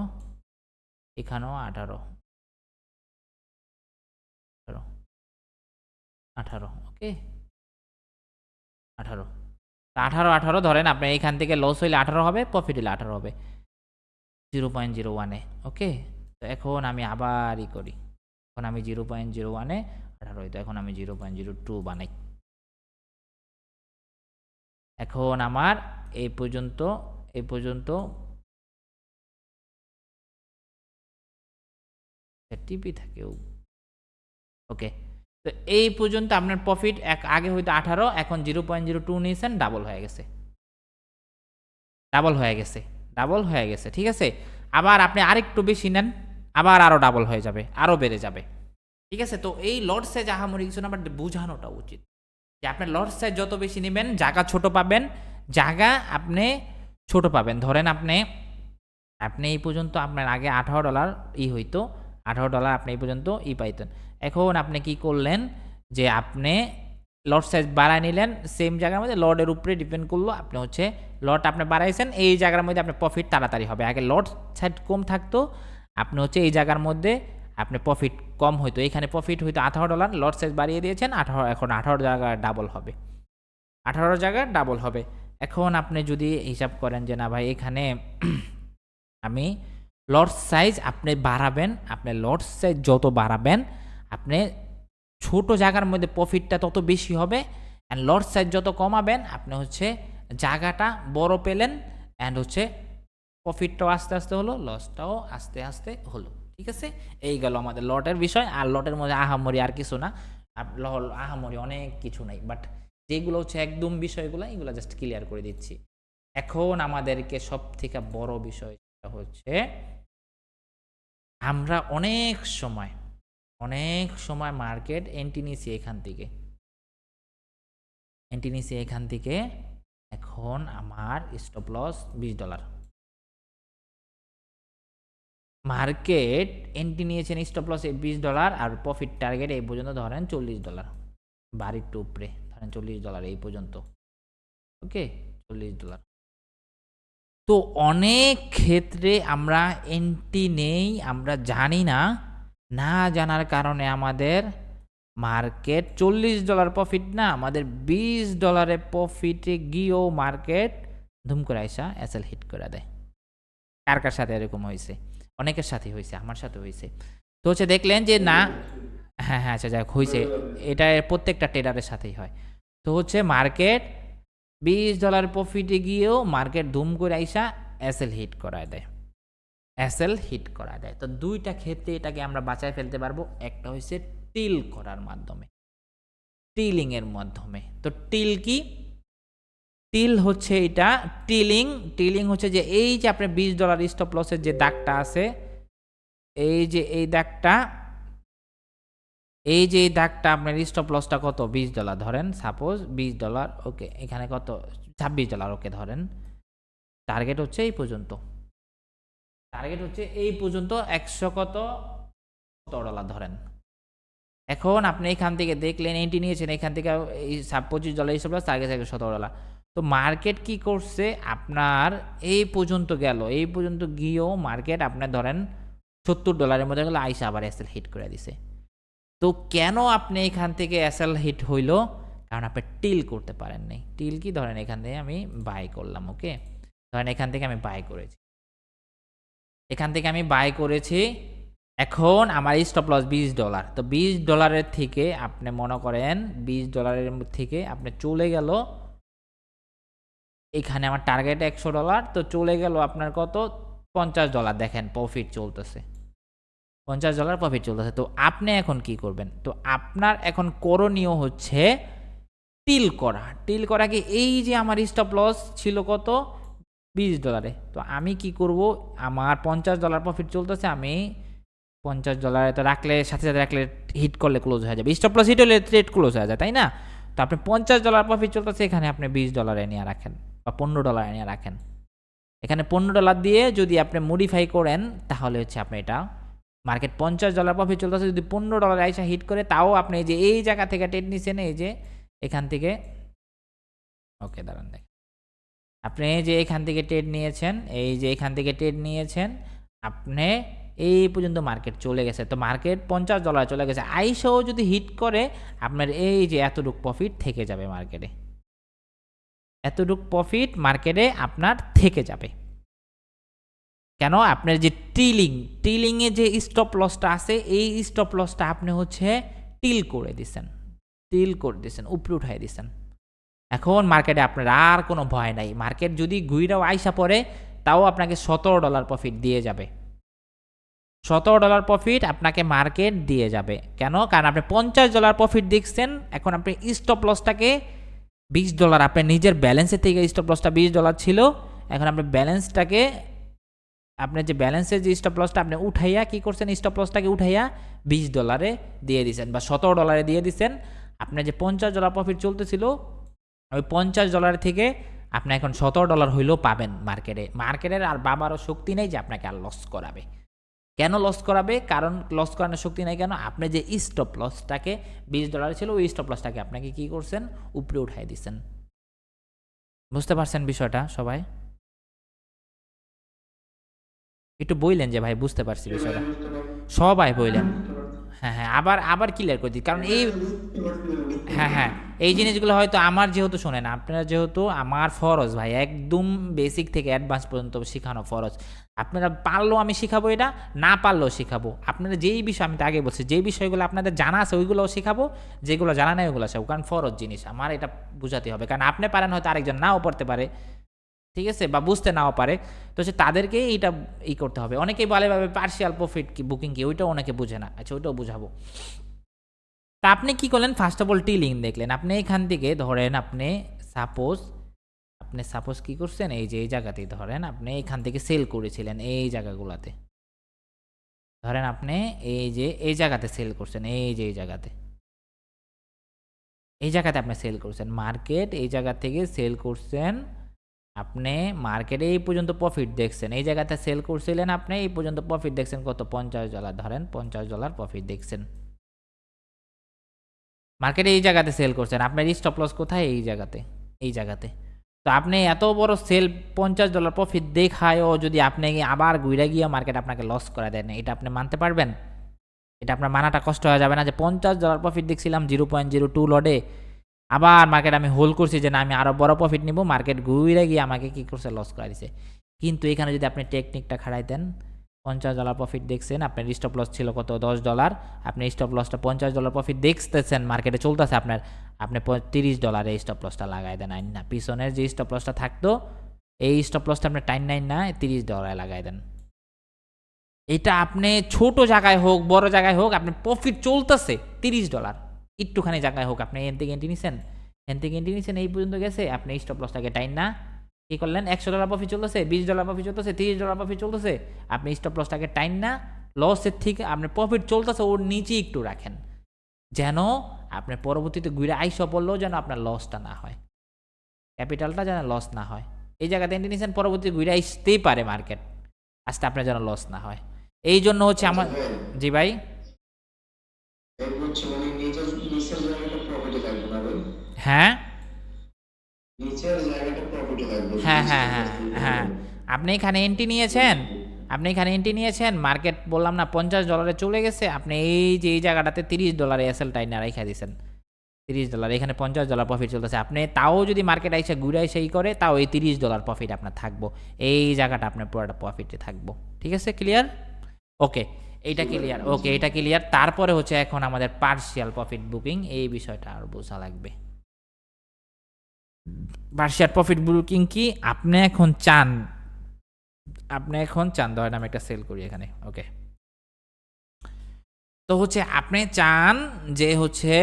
এখানেও 18, 18, ওকে 18, 18 ধরেন আপনার এখান থেকে লস হইলে 18 হবে, প্রফিট হইলে 18 হবে 0.01-এ। ওকে, তো এখন আমি আবার করি, এখন আমি 0.01-এ 18 হইতো, এখন আমি 0.02 বানাই। এখন আমার এই পর্যন্ত টিপি থাকে। ওকে, তো এই পর্যন্ত আপনার প্রফিট আগে হয়তো 18, এখন 0.02 নিয়েছেন, ডাবল হয়ে গেছে। ঠিক আছে, আবার আপনি আরেকটু বেশি নেন, আবার আরও ডাবল হয়ে যাবে, আরও বেড়ে যাবে। ঠিক আছে, তো এই লট সাইজ আহামরি কিছু না, বাট বোঝানোটা উচিত যে আপনার লট সাইজ যত বেশি নেবেন জায়গা ছোট পাবেন, ধরেন আপনি এই পর্যন্ত আপনার আগে $18 হইতো, $18 আপনি এই পর্যন্ত পাইতেন। এখন আপনি কি করলেন যে আপনি লট সাইজ বাড়ায় নিলেন, সেম জায়গার মধ্যে লটের উপরে ডিপেন্ড করলো, আপনি হচ্ছে লট আপনি বাড়াইছেন, এই জায়গার মধ্যে আপনার প্রফিট তাড়াতাড়ি হবে। আগে লট সাইজ কম থাকতো, আপনি হচ্ছে এই জায়গার মধ্যে আপনি প্রফিট কম হইতো, এখানে প্রফিট হইতো $18, লট সাইজ বাড়িয়ে দিয়েছেন 18, এখন 18 জায়গায় ডাবল হবে, 18 জায়গায় ডাবল হবে। এখন আপনি যদি হিসাব করেন যে না ভাই এখানে আমি লট সাইজ আপনি বাড়াবেন, আপনি লট সাইজ যত বাড়াবেন আপনি ছোট জায়গার মধ্যে প্রফিটটা তত বেশি হবে, অ্যান্ড লট সাইজ যত কমাবেন আপনি হচ্ছে জায়গাটা বড় পেলেন, অ্যান্ড হচ্ছে প্রফিটটাও আস্তে আস্তে হলো, লসটাও আস্তে আস্তে হলো। ঠিক আছে, এই গেল আমাদের লটের বিষয়। আর লটের মধ্যে আহামরি আর কিছু না, আহামরি অনেক কিছু নাই, বাট যেগুলো হচ্ছে একদম বিষয়গুলো এগুলো জাস্ট ক্লিয়ার করে দিচ্ছি। এখন আমাদেরকে সব থেকে বড় বিষয় হচ্ছে আমরা অনেক সময় মার্কেট এন্ট্রি নিয়েছি এখান থেকে, এখন আমার স্টপ লস $20। মার্কেট এন্ট্রি নিয়েছেন স্টপ লস $20, আর প্রফিট টার্গেট এই পর্যন্ত ধরেন $40, বাড়ির টু উপরে ধরেন $40 এই পর্যন্ত। ওকে, $40। তো অনেক ক্ষেত্রে আমরা এন্ট্রি নেই, আমরা জানি না, জানার কারণে আমাদের মার্কেট $40 প্রফিট না, আমাদের $20 প্রফিটে গিয়েও মার্কেট ধুম করে আইসা এসএল হিট করে দেয়। কার সাথে এরকম হয়েছে? অনেকের সাথে হয়েছে, আমার সাথে হয়েছে। তো হচ্ছে দেখলেন যে না, হ্যাঁ আচ্ছা যাক হয়েছে, এটা প্রত্যেকটা ট্রেডারের সাথেই হয়। তো হচ্ছে মার্কেট $20 প্রফিটে গিয়েও মার্কেট ধুম করে আইসা এসএল হিট করায় দেয়। তো দুইটা ক্ষেত্রে এটাকে আমরা বাঁচায় ফেলতে পারবো। একটা হচ্ছে টিল করার মাধ্যমে, টিলিং এর মাধ্যমে। তো টিল কি? টিল হচ্ছে এটা, টিলিং হচ্ছে যে এই যে আপনার $20 স্টপ লসের যে দাগটা আছে, এই যে এই দাগটা আপনার স্টপ লসটা কত, $20 ধরেন, সাপোজ $20। ওকে, এখানে কত, $26। ওকে ধরেন টার্গেট হচ্ছে এই পর্যন্ত, 100 কত $100 ধরেন। এখন আপনি এখান থেকে দেখলেন এন্ট্রি নিয়েছেন, এখান থেকে এই $25 স্টপ লস, টার্গেট $17। তো মার্কেট কি করছে আপনার এই পর্যন্ত গেল, এই পর্যন্ত গিয়েও মার্কেট আপনার ধরেন $70 মধ্যে গেল, আইসা আবার এসএল হিট করে দিছে। তো কেন আপনি এখান থেকে এসএল হিট হইলো? কারণ আপনি টিল করতে পারেন নাই। টিল কি, ধরেন এখান থেকে আমি বাই করলাম, ওকে, ধরেন এখান থেকে আমি বাই করেছি, এখান থেকে আমি বাই করেছি, এখন আমার স্টপ লস $20। তো $20 থেকে আপনি মনে করেন $20 থেকে আপনি চলে গেল, এখানে আমার টার্গেট $100, তো চলে গেল আপনার কত, $50। দেখেন প্রফিট চলতেছে, $50 প্রফিট চলতেছে। তো আপনি এখন কি করবেন? তো আপনার এখন করণীয় হচ্ছে টিল করা। টিল করা কি, এই যে আমার স্টপ লস ছিল কত, $20, তো আমি কি করব, আমার $50 প্রফিট চলতেছে, আমি $50 তো রাখলে, সাথে সাথে রাখলে হিট করলে ক্লোজ হয়ে যাবে, স্টপ লস হিট হলে ট্রেড ক্লোজ হয়ে যায়, তাই না? তো আপনি $50 প্রফিট চলতেছে, এখানে আপনি $20 নিয়ে রাখেন বা $15 নিয়ে রাখেন। এখানে $15 দিয়ে যদি আপনি মডিফাই করেন, তাহলে হচ্ছে আপনি এটা মার্কেট $50 প্রফিট চলতেছে, যদি $15 আইসা হিট করে, তাও আপনি এই যে এই জায়গা থেকে ট্রেড নিছেন, এই যে এখান থেকে, ওকে দাঁড়ান দেখ, আপনি যে এখান থেকে ট্রেড নিয়েছেন, এই যে এখান থেকে ট্রেড নিয়েছেন, আপনি এই পর্যন্ত মার্কেট চলে গেছে, তো মার্কেট $50 চলে গেছে, আইসাও যদি হিট করে, আপনার এই যে এতটুক প্রফিট থেকে যাবে মার্কেটে, এতটুক প্রফিট মার্কেটে আপনার থেকে যাবে। কেন? আপনার যে টিলিংয়ে যে স্টপ লসটা আছে, এই স্টপ লসটা আপনি হচ্ছে টিল করে দিচ্ছেন, উপরে উঠাই দিচ্ছেন। এখন মার্কেটে আপনার আর কোনো ভয় নাই, মার্কেট যদি ঘুইরাও আইসা পড়ে, তাও আপনাকে $17 প্রফিট দিয়ে যাবে, $17 প্রফিট আপনাকে মার্কেট দিয়ে যাবে। কেন? কারণ আপনি $50 প্রফিট দেখছেন, এখন আপনি স্টপ লসটাকে $20, আপনার নিজের ব্যালেন্সের থেকে স্টপ লসটা $20 ছিল, এখন আপনি ব্যালেন্সটাকে, আপনার যে ব্যালেন্সের যে স্টপ লসটা আপনি উঠাইয়া কি করছেন, স্টপ লসটাকে উঠাইয়া $20 দিয়ে দিচ্ছেন বা $17 দিয়ে দিচ্ছেন। আপনার যে $50 প্রফিট চলতেছিল, ওই $50 থেকে আপনি এখন $17 হইলেও পাবেন মার্কেটে। মার্কেটের আর বাবারও শক্তি নেই যে আপনাকে আর লস করাবে। কেন লস করাবে? কারণ লস করানোর শক্তি নাই কেন? আপনি যে স্টপ লসটাকে $20 ছিল, ওই স্টপ লসটাকে আপনাকে কি করছেন, উপরে উঠাই দিচ্ছেন। বুঝতে পারছেন বিষয়টা সবাই? একটু বললেন যে ভাই বুঝতে পারছি বিষয়টা, সবাই বললেন। হ্যাঁ হ্যাঁ, আবার আবার ক্লিয়ার করে দিই, কারণ এই, হ্যাঁ হ্যাঁ, এই জিনিসগুলো হয়তো আমার যেহেতু শোনেন, আপনারা যেহেতু, আমার ফরজ ভাই একদম বেসিক থেকে অ্যাডভান্স পর্যন্ত শেখানো ফরজ। আপনারা পারলেও আমি শেখাবো, এটা না পারলেও শেখাবো। আপনারা যেই বিষয়, আমি তো আগে বলছি, যেই বিষয়গুলো আপনাদের জানা আছে ওইগুলোও শেখাবো, যেগুলো জানা নেই ওইগুলো শেখাবো, কারণ ফরজ জিনিস আমার এটা বুঝাতে হবে। কারণ আপনি পারেন, হয়তো আরেকজন নাও পড়তে পারে, ঠিক আছে, বা বুঝতে নাও পারে, তো সে তাদেরকে এইটা করতে হবে। অনেকেই বলে ভাবে পার্শিয়াল প্রফিট কি, বুকিং কি, ওইটাও অনেকে বুঝে না। আচ্ছা, ওইটাও বুঝাবো। তা আপনি কি করলেন, ফার্স্ট অফ অল টিলিং দেখলেন, আপনি এখান থেকে ধরেন, আপনি সাপোজ কি করছেন, এই যে এই জায়গাতেই ধরেন আপনি এখান থেকে সেল করেছিলেন, এই জায়গাগুলাতে ধরেন আপনি এই যে এই জায়গাতে সেল করছেন, এই যে এই জায়গাতে আপনি সেল করছেন, মার্কেট এই জায়গা থেকে সেল করছেন, আপনি মার্কেটে এই পর্যন্ত প্রফিট দেখছেন, এই জায়গাতে সেল করছিলেন, আপনি এই পর্যন্ত প্রফিট দেখছেন কত, $50, ধরেন $50 প্রফিট দেখছেন, মার্কেটে এই জায়গাতে সেল করছেন, আপনার স্টপ লস কোথায়, এই জায়গাতে। তো আপনি এত বড় সেল $50 প্রফিট দেখায়ও যদি আপনি আবার ঘুরে গিয়ে মার্কেট আপনাকে লস করে দেন, এটা আপনি মানতে পারবেন? এটা আপনার মানাটা কষ্ট হয়ে যাবে না, যে $50 প্রফিট দেখছিলাম 0.02 লটে, আবার মার্কেট আমি হোল্ড করছি যে না আমি আরও বড় প্রফিট নিব, মার্কেট ঘুরে গিয়ে আমাকে কী করছে, লস করে দিছে। কিন্তু এখানে যদি আপনি টেকনিকটা খাড়াইতেন, $50 প্রফিট দেখছেন, আপনার স্টপ লস ছিল কত, $10, আপনি স্টপ লসটা $50 প্রফিট দেখতেছেন, মার্কেটে চলতেছে আপনার, আপনি $30 এই স্টপ লসটা লাগাই দেন, আইন না, পিছনের যে স্টপ লসটা থাকতো, এই স্টপ লসটা আপনি টাইম নাইন না $30 লাগাই দেন। এটা আপনি ছোট জায়গায় হোক বড় জায়গায় হোক, আপনি প্রফিট চলতেছে $30, একটুখানি জায়গায় হোক, আপনি এন থেকে এন্ট্রি নিছেন, এই পর্যন্ত গেছে, আপনি স্টপ লসটাকে টাইম না কি করলেন, $100 প্রফিট চলতেছে, $20 প্রফিট চলতেছে, $30 প্রফিট চলতেছে, আপনি স্টপ লসটাকে টাইম না, লসের থেকে আপনি প্রফিট চলতেছে ওর নিচে একটু রাখেন, যেন আপনার পরবর্তীতে ঘুরে আইসা পড়লেও যেন আপনার লসটা না হয়, ক্যাপিটালটা যেন লস না হয়। এই জায়গাতে এন্ট্রি নিছেন, পরবর্তীতে ঘুরে আসতেই পারে মার্কেট, আসতে আপনার যেন লস না হয়। এই জন্য হচ্ছে আমার, জি ভাই, হ্যাঁ নিচের জায়গাটা প্রফিটে থাকবে যদি হ্যাঁ হ্যাঁ স্টপ হ্যাঁ লস থেকে হ্যাঁ, আপনি এখানে এন্ট্রি নিয়েছেন, মার্কেট বললাম না $50 চলে গেছে, আপনি এই যে এই জায়গাটাতে $30 এসএল টাইনা রাইখা দিছেন, $30, এখানে $50 প্রফিট চলতেছে, আপনি তাও যদি মার্কেট আইসা ঘুরে আইসা করে তাও এই $30 প্রফিট আপনার থাকবো, এই জায়গাটা আপনার পুরোটা প্রফিটে থাকবো। ঠিক আছে, ক্লিয়ার? ওকে, এইটা ক্লিয়ার। ওকে, এটা ক্লিয়ার। তারপরে হচ্ছে এখন আমাদের পার্শিয়াল প্রফিট বুকিং, এই বিষয়টা আর বোঝা লাগবে। পার্শিয়াল প্রফিট বুকিং কি? আপনি এখন চান ধরেন আমি একটা সেল করি এখানে, ওকে, তো হচ্ছে আপনি চান যে হচ্ছে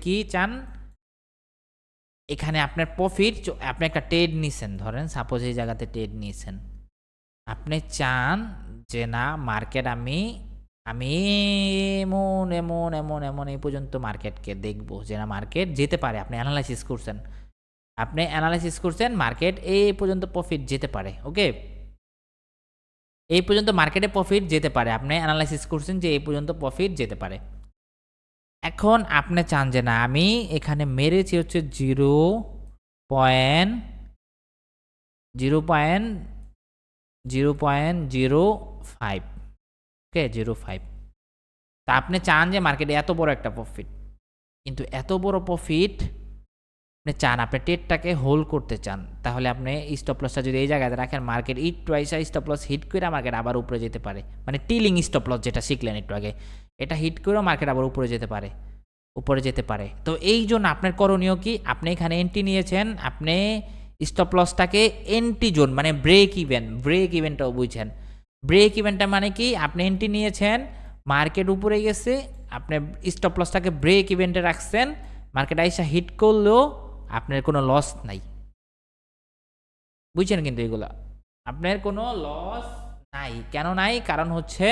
কি চান, এখানে আপনার প্রফিট, আপনি একটা ট্রেড নিছেন, ধরেন সাপোজ এই জায়গাতে ট্রেড নিয়েছেন, আপনি চান যে না মার্কেট আমি আমি এমন এমন এমন এমন এই পর্যন্ত মার্কেটকে দেখবো যে না মার্কেট যেতে পারে, আপনি অ্যানালাইসিস করছেন মার্কেট এই পর্যন্ত প্রফিট যেতে পারে, ওকে, এই পর্যন্ত মার্কেটে প্রফিট যেতে পারে, আপনি অ্যানালাইসিস করছেন যে এই পর্যন্ত প্রফিট যেতে পারে। এখন আপনি চান যে না আমি এখানে মেরেছি হচ্ছে 0.05, ওকে, 0.5, তা আপনি চান যে মার্কেটে এত বড় একটা প্রফিট, কিন্তু এত বড় প্রফিট আপনি চান, আপনি ট্রেডটাকে হোল্ড করতে চান, তাহলে আপনি স্টপ লসটা যদি এই জায়গায় রাখেন, মার্কেট একটু আইসা স্টপ লস হিট করে মার্কেট আবার উপরে যেতে পারে, মানে টিলিং স্টপ লস যেটা শিখলেন একটু আগে, এটা হিট করেও মার্কেট আবার উপরে যেতে পারে। তো এই জন্য আপনার করণীয় কি, আপনি এখানে এন্ট্রি নিয়েছেন, আপনি স্টপ লসটাকে এন্ট্রি জোন মানে ব্রেক ইভেনটাও বুঝছেন, ব্রেক ইভেনটা মানে কি, আপনি এন্ট্রি নিয়েছেন, মার্কেট উপরে গেছে, আপনি স্টপ লসটাকে ব্রেক ইভেন্টে রাখছেন, মার্কেট আইসা হিট করলেও আপনার কোনো লস নাই, বুঝছেন? কিন্তু এগুলা আপনার কোনো লস নাই, কেন নাই? কারণ হচ্ছে,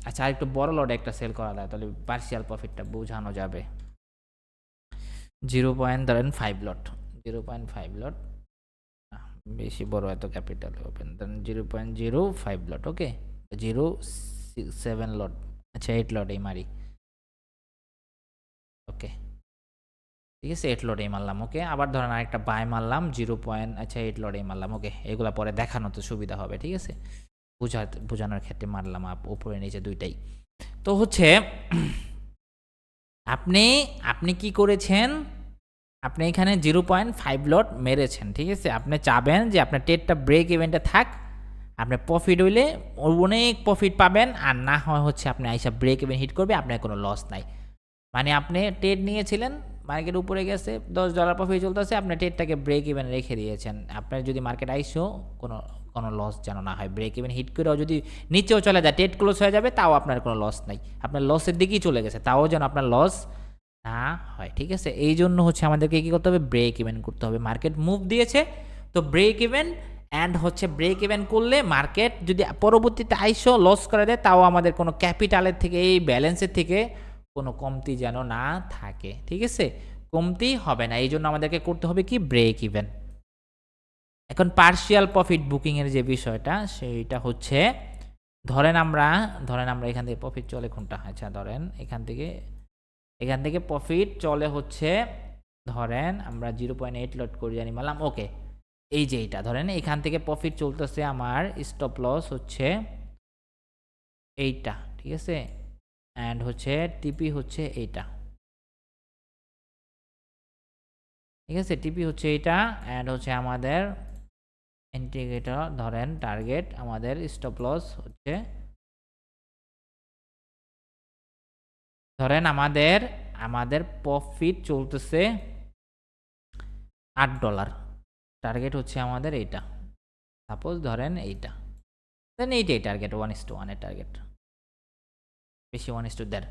আচ্ছা আর একটু বড় লটে একটা সেল করা যায়, তাহলে পার্শিয়াল প্রফিটটা বোঝানো যাবে। 0.5 লট, 0.5 লট, বেশি বড় এত ক্যাপিটাল ওপেন, দেন 0.05 লট, ওকে, 0.7 লট, আচ্ছা 8 লট এই মারি, ওকে, ঠিক আছে, 8 লটেই মারলাম, ওকে, আবার ধরেন আরেকটা বাই মারলাম 8 লটেই মারলাম, ওকে, এগুলা পরে দেখানো তো সুবিধা হবে, ঠিক আছে, বোঝানোর ক্ষেত্রে মারলাম উপরে নিচে দুইটাই। তো হচ্ছে আপনি কি করেছেন, আপনি এখানে 0.5 লট মেরেছেন, ঠিক আছে, আপনি চাবেন যে আপনার ট্রেডটা ব্রেক ইভেন্টে থাক, আপনার প্রফিট হইলে অনেক প্রফিট পাবেন, আর না হয় হচ্ছে আপনি আইসা ব্রেক ইভেন্ট হিট করবে, আপনার কোনো লস নাই, মানে আপনি ট্রেড নিয়েছিলেন, মার্কেট উপরে গেছে, $10 প্রফিট চলতেছে, আপনি ট্রেডটাকে ব্রেক ইভেন রেখে দিয়েছেন, আপনার যদি মার্কেট আইসো কোনো লস যেন না হয়, ব্রেক ইভেন হিট করেও যদি নিচেও চলে যায়, ট্রেড ক্লোজ হয়ে যাবে, তাও আপনার কোনো লস নাই, আপনার লসের দিকেই চলে গেছে, তাও যেন আপনার লস না হয়, ঠিক আছে, এই জন্য হচ্ছে আমাদেরকে কী করতে হবে, ব্রেক ইভেন করতে হবে, মার্কেট মুভ দিয়েছে তো ব্রেক ইভেন, অ্যান্ড হচ্ছে ব্রেক ইভেন করলে মার্কেট যদি পরবর্তীতে আইসো লস করে দেয়, তাও আমাদের কোনো ক্যাপিটালের থেকে এই ব্যালেন্সের থেকে কোনো কমতি যেন না থাকে, ঠিক আছে, কমতি হবে না, এই জন্য আমাদেরকে করতে হবে কি, ব্রেক ইভেন। এখন পার্শিয়াল প্রফিট বুকিংয়ের যে বিষয়টা সেইটা হচ্ছে, ধরেন আমরা এখান থেকে প্রফিট চলে কোনটা, আচ্ছা ধরেন এখান থেকে প্রফিট চলে হচ্ছে, ধরেন আমরা 0.8 লট করে জানি মারলাম, ওকে, এই যে এইটা ধরেন এখান থেকে প্রফিট চলতেছে, আমার স্টপ লস হচ্ছে এইটা, ঠিক আছে, অ্যান্ড হচ্ছে টিপি হচ্ছে এইটা, ঠিক আছে, টিপি হচ্ছে এইটা, অ্যান্ড হচ্ছে আমাদের ইন্ডিকেটর, ধরেন টার্গেট, আমাদের স্টপ লস হচ্ছে, ধরেন আমাদের প্রফিট চলতেছে $8, টার্গেট হচ্ছে আমাদের এইটা, সাপোজ ধরেন এইটা, দেন এইটাই টার্গেট, 1:1 এর টার্গেট, বেশি 1:1,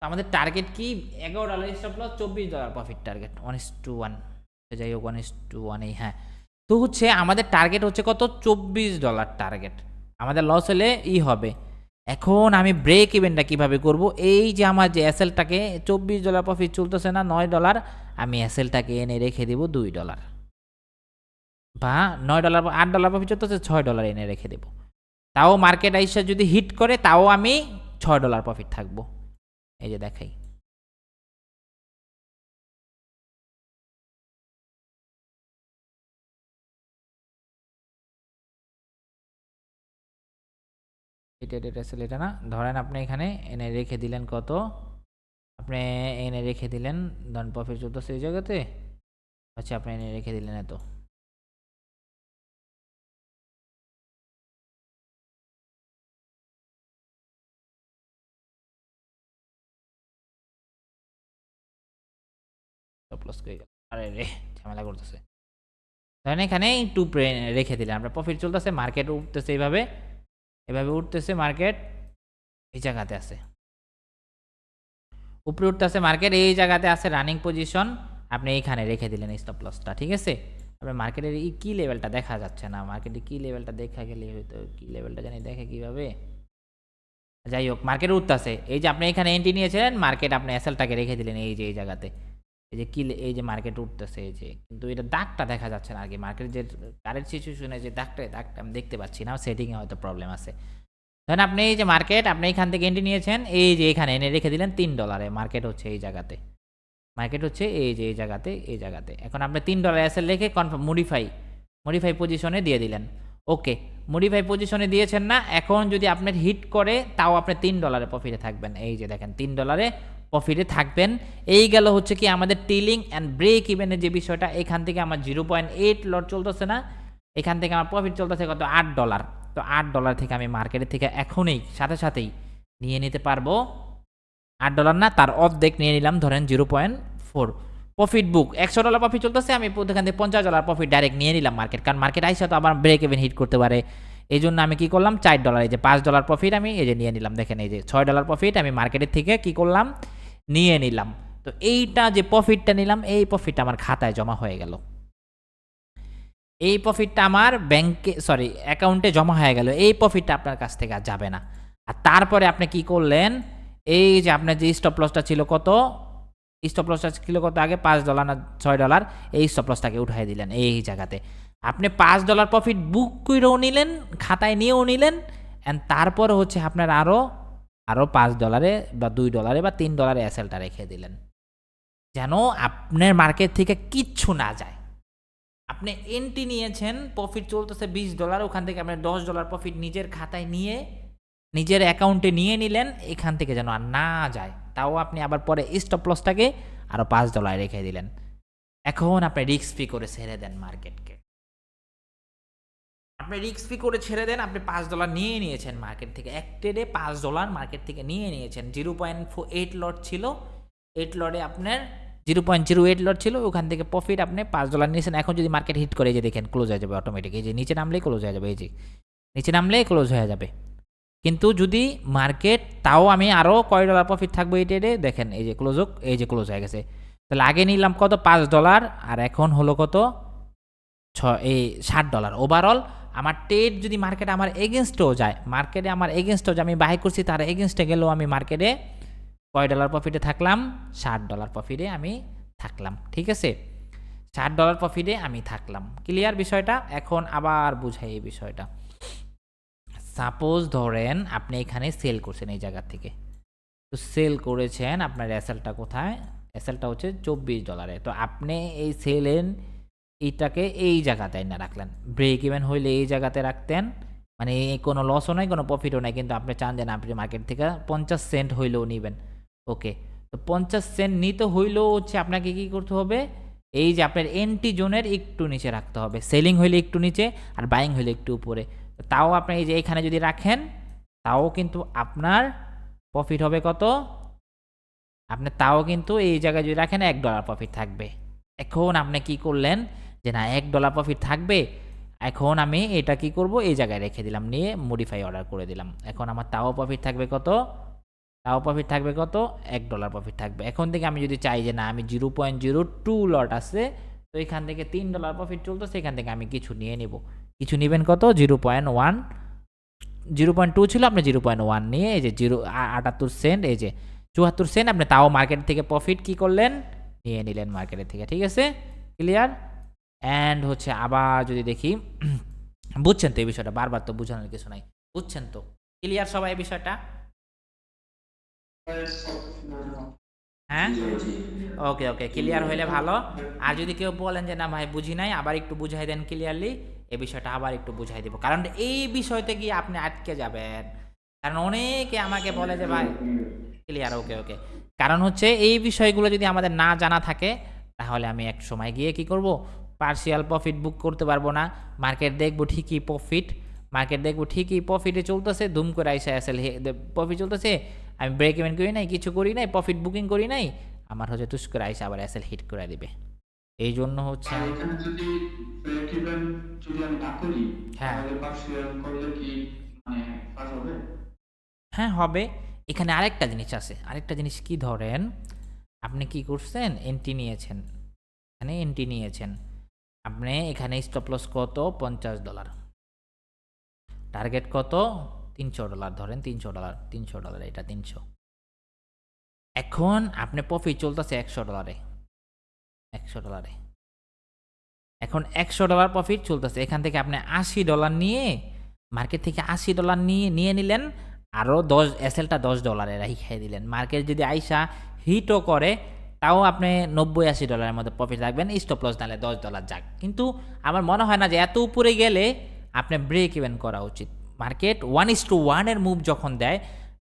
আমাদের টার্গেট কি, $11 স্টপ লস, $24 প্রফিট টার্গেট, 1:1, যাই হোক 1:1 এই, হ্যাঁ, তো হচ্ছে আমাদের টার্গেট হচ্ছে কত, $24 টার্গেট, আমাদের লস হলে হবে। এখন আমি ব্রেক ইভেনটা কিভাবে করব, এই যে আমার যে এসএলটাকে $24 প্রফিট চলতেছে না, $9, আমি এসএলটাকে এনে রেখে দেব $2, বা $9 $8 প্রফিট চলতেছে, $6 এনে রেখে দেব, তাও মার্কেট আইসা যদি হিট করে তাও আমি $6 প্রফিট থাকবো, এই যে দেখাই, এটা আসলে এটা না, ধরেন আপনি এখানে এনে রেখে দিলেন কত, আপনি এনে রেখে দিলেন, ধরেন প্রফিট চলতেছে এই জায়গাতে, আচ্ছা আপনি এনে রেখে দিলেন এত, প্লাস করে গেল, আরে রে ঝামেলা করতেছে। ধরেন এখানে একটু রেখে দিলেন, আপনার প্রফিট চলতেছে, মার্কেট উঠতেছে এইভাবে, এভাবে উঠতেছে মার্কেট, এই জায়গাতে আছে, উপরে উঠতেছে মার্কেট, এই জায়গাতে আছে রানিং পজিশন, আপনি এইখানে রেখে দিলেন স্টপ লসটা, ঠিক আছে। আপনার মার্কেটের এই কি লেভেলটা দেখা যাচ্ছে না, মার্কেটে কি লেভেলটা দেখা গেলে হয়তো, কি লেভেলটা জানি দেখে কিভাবে, যাই হোক মার্কেট উঠতেছে, এই যে আপনি এখানে এন্ট্রি নিয়েছিলেন, মার্কেট আপনি এসএলটাকে রেখে দিলেন এই যে এই জায়গাতে, এই যে কি এই যে মার্কেট উঠতেছে এই যে, কিন্তু এটা দাগটা দেখা যাচ্ছে না আর কি, মার্কেটের যে কারেন্ট সিচুয়েশনে যে দাগটা আমি দেখতে পাচ্ছি না, সেটিংয়ে হয়তো প্রবলেম আছে। ধরেন আপনি এই যে মার্কেট, আপনি এখান থেকে এন্ট্রি নিয়েছেন, এই যে এখানে এনে রেখে দিলেন $3, মার্কেট হচ্ছে এই জায়গাতে, মার্কেট হচ্ছে এই যে এই জায়গাতে, এই জায়গাতে, এখন আপনি $3 এসএল রেখে কনফার্ম মডিফাই পজিশনে দিয়ে দিলেন, ওকে। মডিফাই পজিশনে দিয়েছেন না, এখন যদি আপনার হিট করে তাও আপনি $3 প্রফিটে থাকবেন, এই যে দেখেন $3 প্রফিটে থাকবেন। এই গেল হচ্ছে কি আমাদের টিলিং অ্যান্ড ব্রেক ইভেনের যে বিষয়টা, এখান থেকে আমার 0.8 লট চলতেছে না, এখান থেকে আমার প্রফিট চলতেছে কত, $8, তো $8 থেকে আমি মার্কেটের থেকে এখনই সাথেই নিয়ে নিতে পারবো, $8 না তার অর্ধেক নিয়ে নিলাম, ধরেন 0.4 প্রফিট বুক, $100 প্রফিট চলতেছে, আমি এখান থেকে $50 প্রফিট ডাইরেক্ট নিয়ে নিলাম মার্কেট, কারণ মার্কেট আইসা তো আবার ব্রেক ইভেন হিট করতে পারে, এই জন্য আমি কি করলাম $4, এই যে $5 প্রফিট আমি এই যে নিয়ে নিলাম, দেখেন এই যে $6 প্রফিট আমি মার্কেটের থেকে কি করলাম নিয়ে নিলাম। তো এইটা যে প্রফিটটা নিলাম, এই প্রফিটটা আমার খাতায় জমা হয়ে গেল, এই প্রফিটটা আমার ব্যাংকে অ্যাকাউন্টে জমা হয়ে গেল, এই প্রফিটটা আপনার কাছ থেকে আর যাবে না। আর তারপরে আপনি কি করলেন, এই যে আপনার যে স্টপ লসটা ছিল কত, স্টপ লসটা ছিল কত আগে $5 না $6, এই স্টপ লসটাকে উঠাই দিলেন এই জায়গাতে, আপনি $5 প্রফিট বুক করেও নিলেন, খাতায় নিয়েও নিলেন, অ্যান্ড তারপরে হচ্ছে আপনার আরও $5 বা $2 বা $3 এসএলটা রেখে দিলেন, যেন আপনার মার্কেট থেকে কিচ্ছু না যায়। আপনি এন্ট্রি নিয়েছেন, প্রফিট চলতেছে $20, ওখান থেকে আপনার $10 প্রফিট নিজের খাতায় নিয়ে নিজের অ্যাকাউন্টে নিয়ে নিলেন, এখান থেকে যেন আর না যায়, তাও আপনি আবার পরে স্টপ লসটাকে আরও $5 রেখে দিলেন। এখন আপনি রিস্ক ফ্রি করে ছেড়ে দেন মার্কেটকে, আপনি রিস্ক ফ্রি করে ছেড়ে দেন, আপনি $5 নিয়ে নিয়েছেন মার্কেট থেকে, এক ট্রেডে $5 মার্কেট থেকে নিয়ে নিয়েছেন, 0.8 লট ছিল, 8 লটে আপনার 0.08 লট ছিল, ওখান থেকে প্রফিট আপনি $5 নিয়েছেন। এখন যদি মার্কেট হিট করে, এই যে দেখেন ক্লোজ হয়ে যাবে অটোমেটিক, এই যে নিচে নামলেই ক্লোজ হয়ে যাবে, এই যে নিচে নামলেই ক্লোজ হয়ে যাবে। কিন্তু যদি মার্কেট তাও আমি আরও কয় ডলার প্রফিট থাকবো এই ট্রেডে, দেখেন এই যে ক্লোজ হোক, এই যে ক্লোজ হয়ে গেছে, তাহলে আগে নিলাম কত $5, আর এখন হলো কত $60 ওভারঅল। আমার ট্রেড যদি মার্কেটে আমার এগেনস্টেও যায়, মার্কেটে আমার এগেনস্টেও যে আমি বাই করছি তার এগেনস্টে গেলেও আমি মার্কেটে কয় ডলার প্রফিটে থাকলাম, $60 প্রফিটে আমি থাকলাম, ঠিক আছে, $60 প্রফিটে আমি থাকলাম। ক্লিয়ার বিষয়টা? এখন আবার বুঝাই এই বিষয়টা। সাপোজ ধরেন আপনি এখানে সেল করছেন এই জায়গা থেকে, তো সেল করেছেন, আপনার এসএলটা কোথায়, এসএলটা হচ্ছে $24, তো আপনি এই সেলেন এইটাকে এই জায়গাতে না রাখলেন, ব্রেক ইভেন হইলে এই জায়গাতে রাখতেন, মানে কোনো লসও নাই কোনো প্রফিটও নাই, কিন্তু আপনি চান যে না আপনি মার্কেট থেকে 50 সেন্ট হইলেও নেবেন, ওকে। তো 50 সেন্ট নিতে হইলেও হচ্ছে আপনাকে কি করতে হবে, এই যে আপনার এন্ট্রি জোনের একটু নিচে রাখতে হবে, সেলিং হইলে একটু নিচে আর বাইং হইলে একটু উপরে, তাও আপনি এই যে এখানে যদি রাখেন তাও কিন্তু আপনার প্রফিট হবে কত, আপনি তাও কিন্তু এই জায়গায় যদি রাখেন $1 প্রফিট থাকবে। এখন আপনি কি করলেন যে না $1 প্রফিট থাকবে, এখন আমি এটা কি করব, এই জায়গায় রেখে দিলাম, নিয়ে মডিফাই অর্ডার করে দিলাম, এখন আমার তাও প্রফিট থাকবে কত, তাও প্রফিট থাকবে কত, $1 প্রফিট থাকবে। এখন থেকে আমি যদি চাই যে না আমি 0.02 লট আছে, তো এখান থেকে $3 প্রফিট চলতেছে, এখান থেকে আমি কিছু নিয়ে নিব, কিছু নেবেন কত 0.1, 0.2 ছিল, আপনি 0.1 নিয়ে এই যে 78 সেন্ট, এই যে 74 সেন্ট আপনি তাও মার্কেট থেকে প্রফিট কি করলেন, নিয়ে নিলেন মার্কেটের থেকে, ঠিক আছে, ক্লিয়ার। অ্যান্ড হচ্ছে আবার যদি দেখি, বুঝছেন তো এই বিষয়টা, বারবার তো বোঝানোর কিছু নাই, বুঝছেন তো, ক্লিয়ার সবাই এই বিষয়টা? হ্যাঁ, ওকে ওকে, ক্লিয়ার হইলে ভালো। আর যদি কেউ বলেন যে না ভাই বুঝি নাই, আবার একটু বুঝাই দেন ক্লিয়ারলি, এই বিষয়টা আবার একটু বুঝাই দিব, কারণ এই বিষয়তে গিয়ে আপনি আটকে যাবেন, কারণ অনেকে আমাকে বলে যে ভাই ক্লিয়ার, ওকে ওকে। কারণ হচ্ছে এই বিষয়গুলো যদি আমাদের না জানা থাকে তাহলে আমি এক সময় গিয়ে কি করব, পার্শিয়াল প্রফিট বুক করতে পারবো না। মার্কেট দেখবো ঠিকই প্রফিট, মার্কেট দেখবো ঠিকই প্রফিটে চলতেছে, ধুম করে আইসা এসএল প্রফিট চলতেছে, আমি ব্রেক ইভেন করি নাই, কিছু করি নাই, প্রফিট বুকিং করি নাই, আমার হচ্ছে তুস করে আইসা আবার এসএল হিট করে দিবে। এই জন্য হচ্ছে আর এখানে যদি ব্রেক ইভেন যদি আমি না করি হ্যাঁ তাহলে পার্সিয়াল করলে কি মানে পাস হবে? হ্যাঁ হবে। এখানে আরেকটা জিনিস আছে, আরেকটা জিনিস কি, ধরেন আপনি কি করছেন, এন্ট্রি নিয়েছেন, এখানে এন্ট্রি নিয়েছেন, আপনি এখানে স্টপ লস কত, $50, টার্গেট কত, $300, ধরেন $300, $300, এটা 300। এখন আপনি প্রফিট চলতেছে $100, $100, এখন $100 প্রফিট চলতেছে, এখান থেকে আপনি $80 নিয়ে, মার্কেট থেকে $80 নিয়ে নিয়ে নিলেন, আরও 10 এসএলটা $10 রাইখাই দিলেন। মার্কেট যদি আইসা হিটও করে তাও আপনি $90-80 মধ্যে প্রফিট রাখবেন, স্টপ লস নাহলে $10 যাক। কিন্তু আমার মনে হয় না যে এত উপরে গেলে আপনি ব্রেক ইভেন করা উচিত। মার্কেট 1:1 এর মুভ যখন দেয়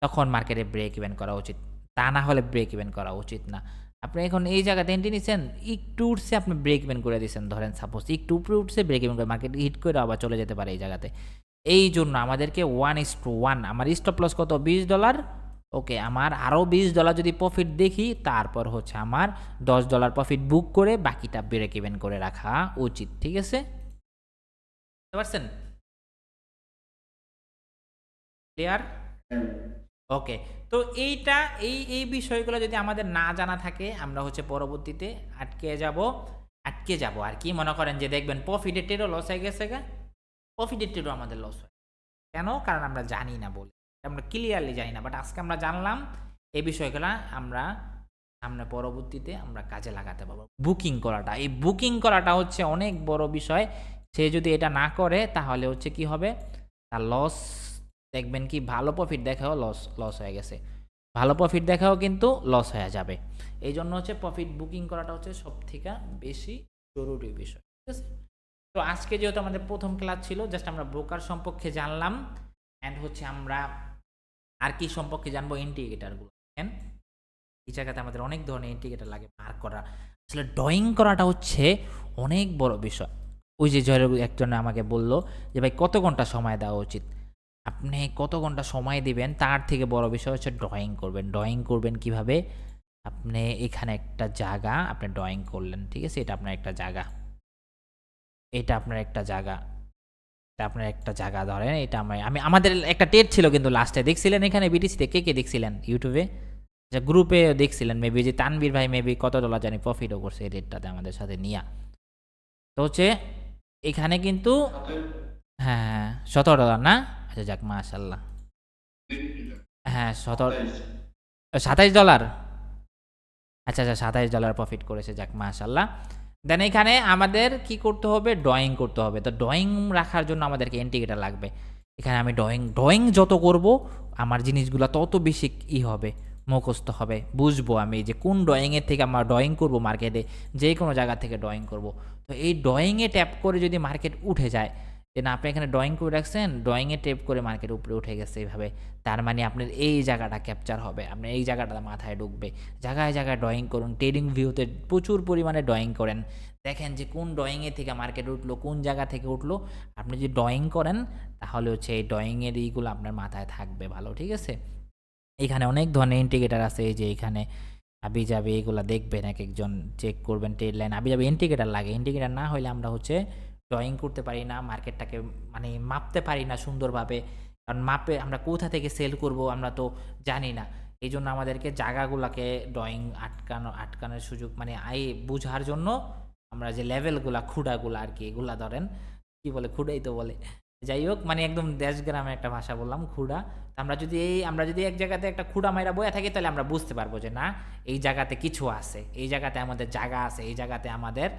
তখন মার্কেটে ব্রেক ইভেন করা উচিত, তা না হলে ব্রেক ইভেন করা উচিত না। আপনি এখন এই জায়গাতে এন্ট্রি নিচ্ছেন, একটু উঠছে আপনি ব্রেক ইভেন করে দিচ্ছেন, ধরেন সাপোজ একটু উপরে উঠছে ব্রেক ইভেন করে, মার্কেট হিট করে আবার চলে যেতে পারে এই জায়গাতে। এই জন্য আমাদেরকে 1:1, আমার স্টপ লস কত, $20, ওকে, আমার আরও $20 যদি প্রফিট দেখি তারপর হচ্ছে আমার $10 প্রফিট বুক করে বাকিটা ব্রেক ইভেন করে রাখা উচিত, ঠিক আছে? বুঝতে পারছেন? ক্লিয়ার? হ্যাঁ। ওকে। তো এইটা এই বিষয়গুলো যদি আমাদের না জানা থাকে আমরা হচ্ছে পরবর্তীতে আটকে যাব আর কি। মনে করেন যে দেখবেন প্রফিটের ট্রেডও লস হয়ে গেছে গা, প্রফিটের ট্রেডও আমাদের লস হয়। কেন? কারণ আমরা জানি না বলে, আমরা ক্লিয়ারলি জানি না। বাট আজকে আমরা জানলাম এই বিষয়গুলো, আমরা সামনে পরবর্তীতে আমরা কাজে লাগাতে পারবো। বুকিং করাটা, এই বুকিং করাটা হচ্ছে অনেক বড় বিষয়। সে যদি এটা না করে তাহলে হচ্ছে কি হবে, তার লস, দেখবেন কি ভালো প্রফিট দেখাও লস হয়ে গেছে, ভালো প্রফিট দেখাও কিন্তু লস হয়ে যাবে। এই জন্য হচ্ছে প্রফিট বুকিং করাটা হচ্ছে সব থেকে বেশি জরুরি বিষয়, ঠিক আছে? তো আজকে যেহেতু আমাদের প্রথম ক্লাস ছিল, জাস্ট আমরা ব্রোকার সম্পর্কে জানলাম, অ্যান্ড হচ্ছে আমরা আর কি সম্পর্কে জানবো, ইন্ডিকেটারগুলো। দেখেন এই জায়গাতে আমাদের অনেক ধরনের ইন্ডিকেটার লাগে মার্ক করা। আসলে ড্রয়িং করাটা হচ্ছে অনেক বড় বিষয়। ওই যে একজন আমাকে বলল যে ভাই কত ঘন্টা সময় দেওয়া উচিত, আপনি কত ঘন্টা সময় দিবেন তার থেকে বড় বিষয় হচ্ছে ড্রয়িং করবেন। ড্রয়িং করবেন কিভাবে, আপনি এখানে একটা জায়গা আপনি ড্রয়িং করলেন, ঠিক আছে, এটা আপনার একটা জায়গা, এটা আপনার একটা জায়গা, এটা আপনার একটা জায়গা, ধরেন এটা আমাদের একটা টেট ছিল কিন্তু লাস্টে দেখছিলেন এখানে বিটিসিতে, কে দেখছিলেন ইউটিউবে, যে গ্রুপে দেখছিলেন মেবি, যে তানবীর ভাই মেবি কত ডলার জানি প্রফিটও করছে এই রেটটাতে আমাদের সাথে নিয়া। তো হচ্ছে এখানে কিন্তু হ্যাঁ $17 না, আচ্ছা যাক মাশাল্লাহ, হ্যাঁ $27, আচ্ছা আচ্ছা $27 প্রফিট করেছে, যাক মাশাল্লাহ। দেন এখানে আমাদের কি করতে হবে, ড্রয়িং করতে হবে। তো ড্রয়িং রাখার জন্য আমাদেরকে ইন্ডিকেটার লাগবে। এখানে আমি ড্রয়িং যত করব আমার জিনিসগুলো তত বেশি হবে, মুখস্থ হবে, বুঝবো আমি যে কোন ড্রয়িংয়ের থেকে আমরা ড্রয়িং করব মার্কেটে, যে কোনো জায়গা থেকে ড্রয়িং করব। তো এই ড্রয়িংয়ে ট্যাপ করে যদি মার্কেট উঠে যায়, যে না আপনি এখানে ড্রয়িং করে রাখছেন, ড্রয়িংয়ে ট্যাপ করে মার্কেট উপরে উঠে গেছে এইভাবে, তার মানে আপনার এই জায়গাটা ক্যাপচার হবে, আপনার এই জায়গাটা মাথায় ঢুকবে। জায়গায় জায়গায় ড্রয়িং করুন, ট্রেডিং ভিউতে প্রচুর পরিমাণে ড্রয়িং করেন, দেখেন যে কোন ড্রয়িংয়ে থেকে মার্কেট উঠলো, কোন জায়গা থেকে উঠলো। আপনি যদি ড্রয়িং করেন তাহলে হচ্ছে এই ড্রয়িংয়ের এইগুলো আপনার মাথায় থাকবে ভালো, ঠিক আছে? এখানে অনেক ধরনের ইন্ডিকেটার আছে, এই যে এখানে আবিজাবি এগুলো দেখবেন, এক একজন চেক করবেন, ট্রেড লাইন আবিজাবি ইন্ডিকেটার লাগে। ইন্ডিকেটার না হলে আমরা হচ্ছে ড্রয়িং করতে পারি না, মার্কেটটাকে মানে মাপতে পারি না সুন্দরভাবে। কারণ মাপে আমরা কোথা থেকে সেল করব আমরা তো জানি না। এই জন্য আমাদেরকে জায়গাগুলোকে ড্রয়িং আটকানোর সুযোগ মানে বুঝার জন্য আমরা যে লেভেলগুলা খুঁড়াগুলা আর কি, এগুলা ধরেন কি বলে, খুঁড়াই তো বলে, যাই হোক মানে একদম দেশ গ্রামের একটা ভাষা বললাম, খুঁড়া। আমরা যদি এক জায়গাতে একটা খুঁড়া মাইরা বয়ে থাকি তাহলে আমরা বুঝতে পারবো যে না এই জায়গাতে কিছু আছে, এই জায়গাতে আমাদের জায়গা আছে, এই জায়গাতে আমাদের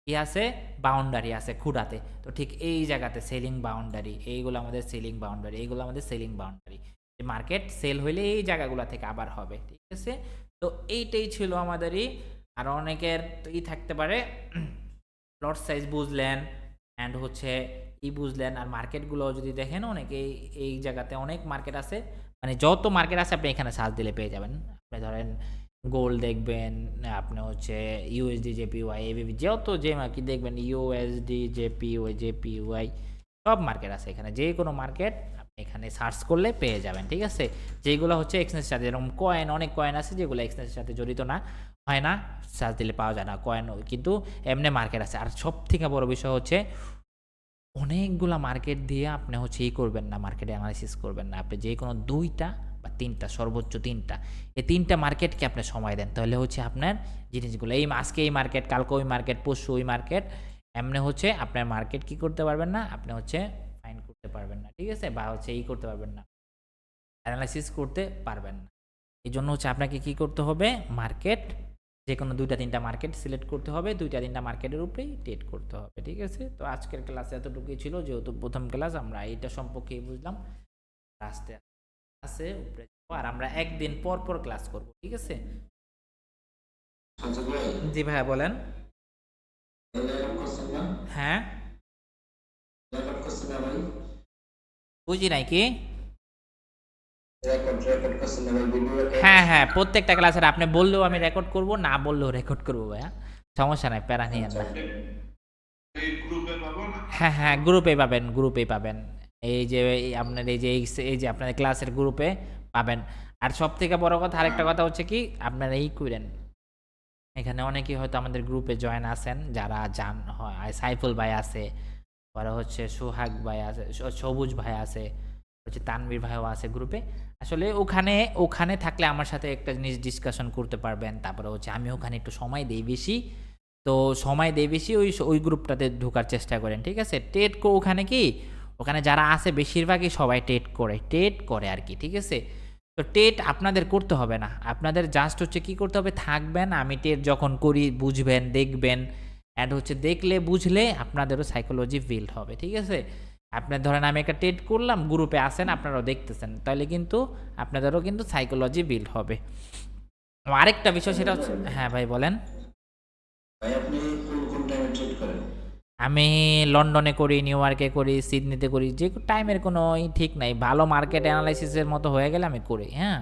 কি আছে, বাউন্ডারি আছে খুঁড়াতে। তো ঠিক এই জায়গাতে সেলিং বাউন্ডারি, এইগুলো আমাদের সেলিং বাউন্ডারি, এইগুলো আমাদের সেলিং বাউন্ডারি। মার্কেট সেল হইলে এই জায়গাগুলো থেকে আবার হবে, ঠিক আছে? তো এইটাই ছিল আমাদেরই। আর অনেকের তো থাকতে পারে লট সাইজ বুঝলেন, অ্যান্ড হচ্ছে কি বুঝলেন? আর মার্কেটগুলো যদি দেখেন অনেকে এই জায়গাতে অনেক মার্কেট আছে। মানে যত মার্কেট আছে আপনি এখানে সার্চ দিলে পেয়ে যাবেন। আপনি ধরেন গোল্ড দেখবেন, আপনি হচ্ছে ইউএসডি, জেপিওয়াই, এবিবি যত যে মার্কেট দেখবেন ইউএসডি, জেপিওয়াই, জেপিওয়াই সব মার্কেট আছে এখানে। যে কোনো মার্কেট আপনি এখানে সার্চ করলে পেয়ে যাবেন, ঠিক আছে? যেগুলো হচ্ছে এক্সচেঞ্জের সাথে যেরকম কয়েন, অনেক কয়েন আছে যেগুলো এক্সচেঞ্জের সাথে জড়িত না, হয় না, সার্চ দিলে পাওয়া যায় না কয়েন, কিন্তু এমনি মার্কেট আছে। আর সবথেকে বড় বিষয় হচ্ছে অনেকগুলা মার্কেট দিয়ে আপনি হচ্ছে করবেন না, মার্কেট অ্যানালাইসিস করবেন না। আপনি যে কোনো ২ টা বা ৩ টা, সর্বোচ্চ ৩ টা, এই ৩ টা মার্কেটকে আপনি সময় দেন। তাহলে হচ্ছে আপনার জিনিসগুলো আজকে এই মার্কেট, কালকে ওই মার্কেট, পরশু ওই মার্কেট, এমনি হচ্ছে আপনার মার্কেট কি করতে পারবেন না, আপনি হচ্ছে ফাইন্ড করতে পারবেন না, ঠিক আছে? বা হচ্ছে করতে পারবেন না, অ্যানালাইসিস করতে পারবেন না। এজন্য হচ্ছে আপনাকে কি করতে হবে, মার্কেট যেকোনো ২ টা ৩ টা মার্কেট সিলেক্ট করতে হবে, ২ টা ৩ টা মার্কেটের উপরেই ট্রেড করতে হবে, ঠিক আছে? তো আজকের ক্লাসে এতটুকুই ছিল, যেহেতু প্রথম ক্লাস আমরা এইটা সম্পর্কেই বুঝলাম। আস্তে আস্তে উপরে যাবো, আর আমরা একদিন পর পর ক্লাস করব, ঠিক আছে? সঞ্জয় ভাই, জি ভাইয়া বলেন। রেকর্ড করছেন না? হ্যাঁ, রেকর্ড করছেন না ভাই? বুঝি নাই কি? রেকর্ড করছেন না ভাই? Video record? হ্যাঁ হ্যাঁ, প্রত্যেকটা ক্লাসের আপনি বললেও আমি রেকর্ড করব, না বললেও রেকর্ড করব ভাইয়া, সমস্যা নাই, প্যারা নিয়েন আচ্ছা, না। এই গ্রুপে পাবো না? হ্যাঁ হ্যাঁ, গ্রুপেই পাবেন, গ্রুপেই পাবেন। এই যে আপনার এই যে আপনাদের ক্লাসের গ্রুপে পাবেন। আর সব থেকে বড় কথা, আরেকটা কথা হচ্ছে কি, আপনারা করেন, এখানে অনেকেই হয়তো আমাদের গ্রুপে জয়েন আছেন, যারা জান হয়, সাইফুল ভাই আছে, পরে হচ্ছে সোহাগ ভাই আছে, সবুজ ভাই আছে, হচ্ছে তানভীর ভাইও আছে গ্রুপে। আসলে ওখানে ওখানে থাকলে আমার সাথে একটা জিনিস ডিসকাশন করতে পারবেন। তারপরে হচ্ছে আমি ওখানে একটু সময় দেই বেশি, তো সময় দেই বেশি, ওই গ্রুপটাতে ঢোকার চেষ্টা করেন, ঠিক আছে? ওখানে কি, ওখানে যারা আছে বেশিরভাগই সবাই টেট করে আর কি, ঠিক আছে? তো টেট আপনাদের করতে হবে না, আপনাদের জাস্ট হচ্ছে কি করতে হবে, থাকবেন, আমি টেট যখন করি বুঝবেন, দেখবেন, অ্যান্ড হচ্ছে দেখলে বুঝলে আপনাদেরও সাইকোলজি বিল্ড হবে, ঠিক আছে? আপনার ধরেন আমি একটা টেট করলাম, গ্রুপে আসেন, আপনারাও দেখতেছেন, তাহলে কিন্তু আপনাদেরও কিন্তু সাইকোলজি বিল্ড হবে। আরেকটা বিষয় সেটা হচ্ছে, হ্যাঁ ভাই বলেন। ভাই আপনি কোন টাইমে ট্রেড করেন? আমি লন্ডনে করি, নিউ ইয়র্কে করি, সিডনিতে করি, যে টাইমের কোনো ঠিক নাই, ভালো মার্কেট অ্যানালাইসিসের মতো হয়ে গেলে আমি করি, হ্যাঁ।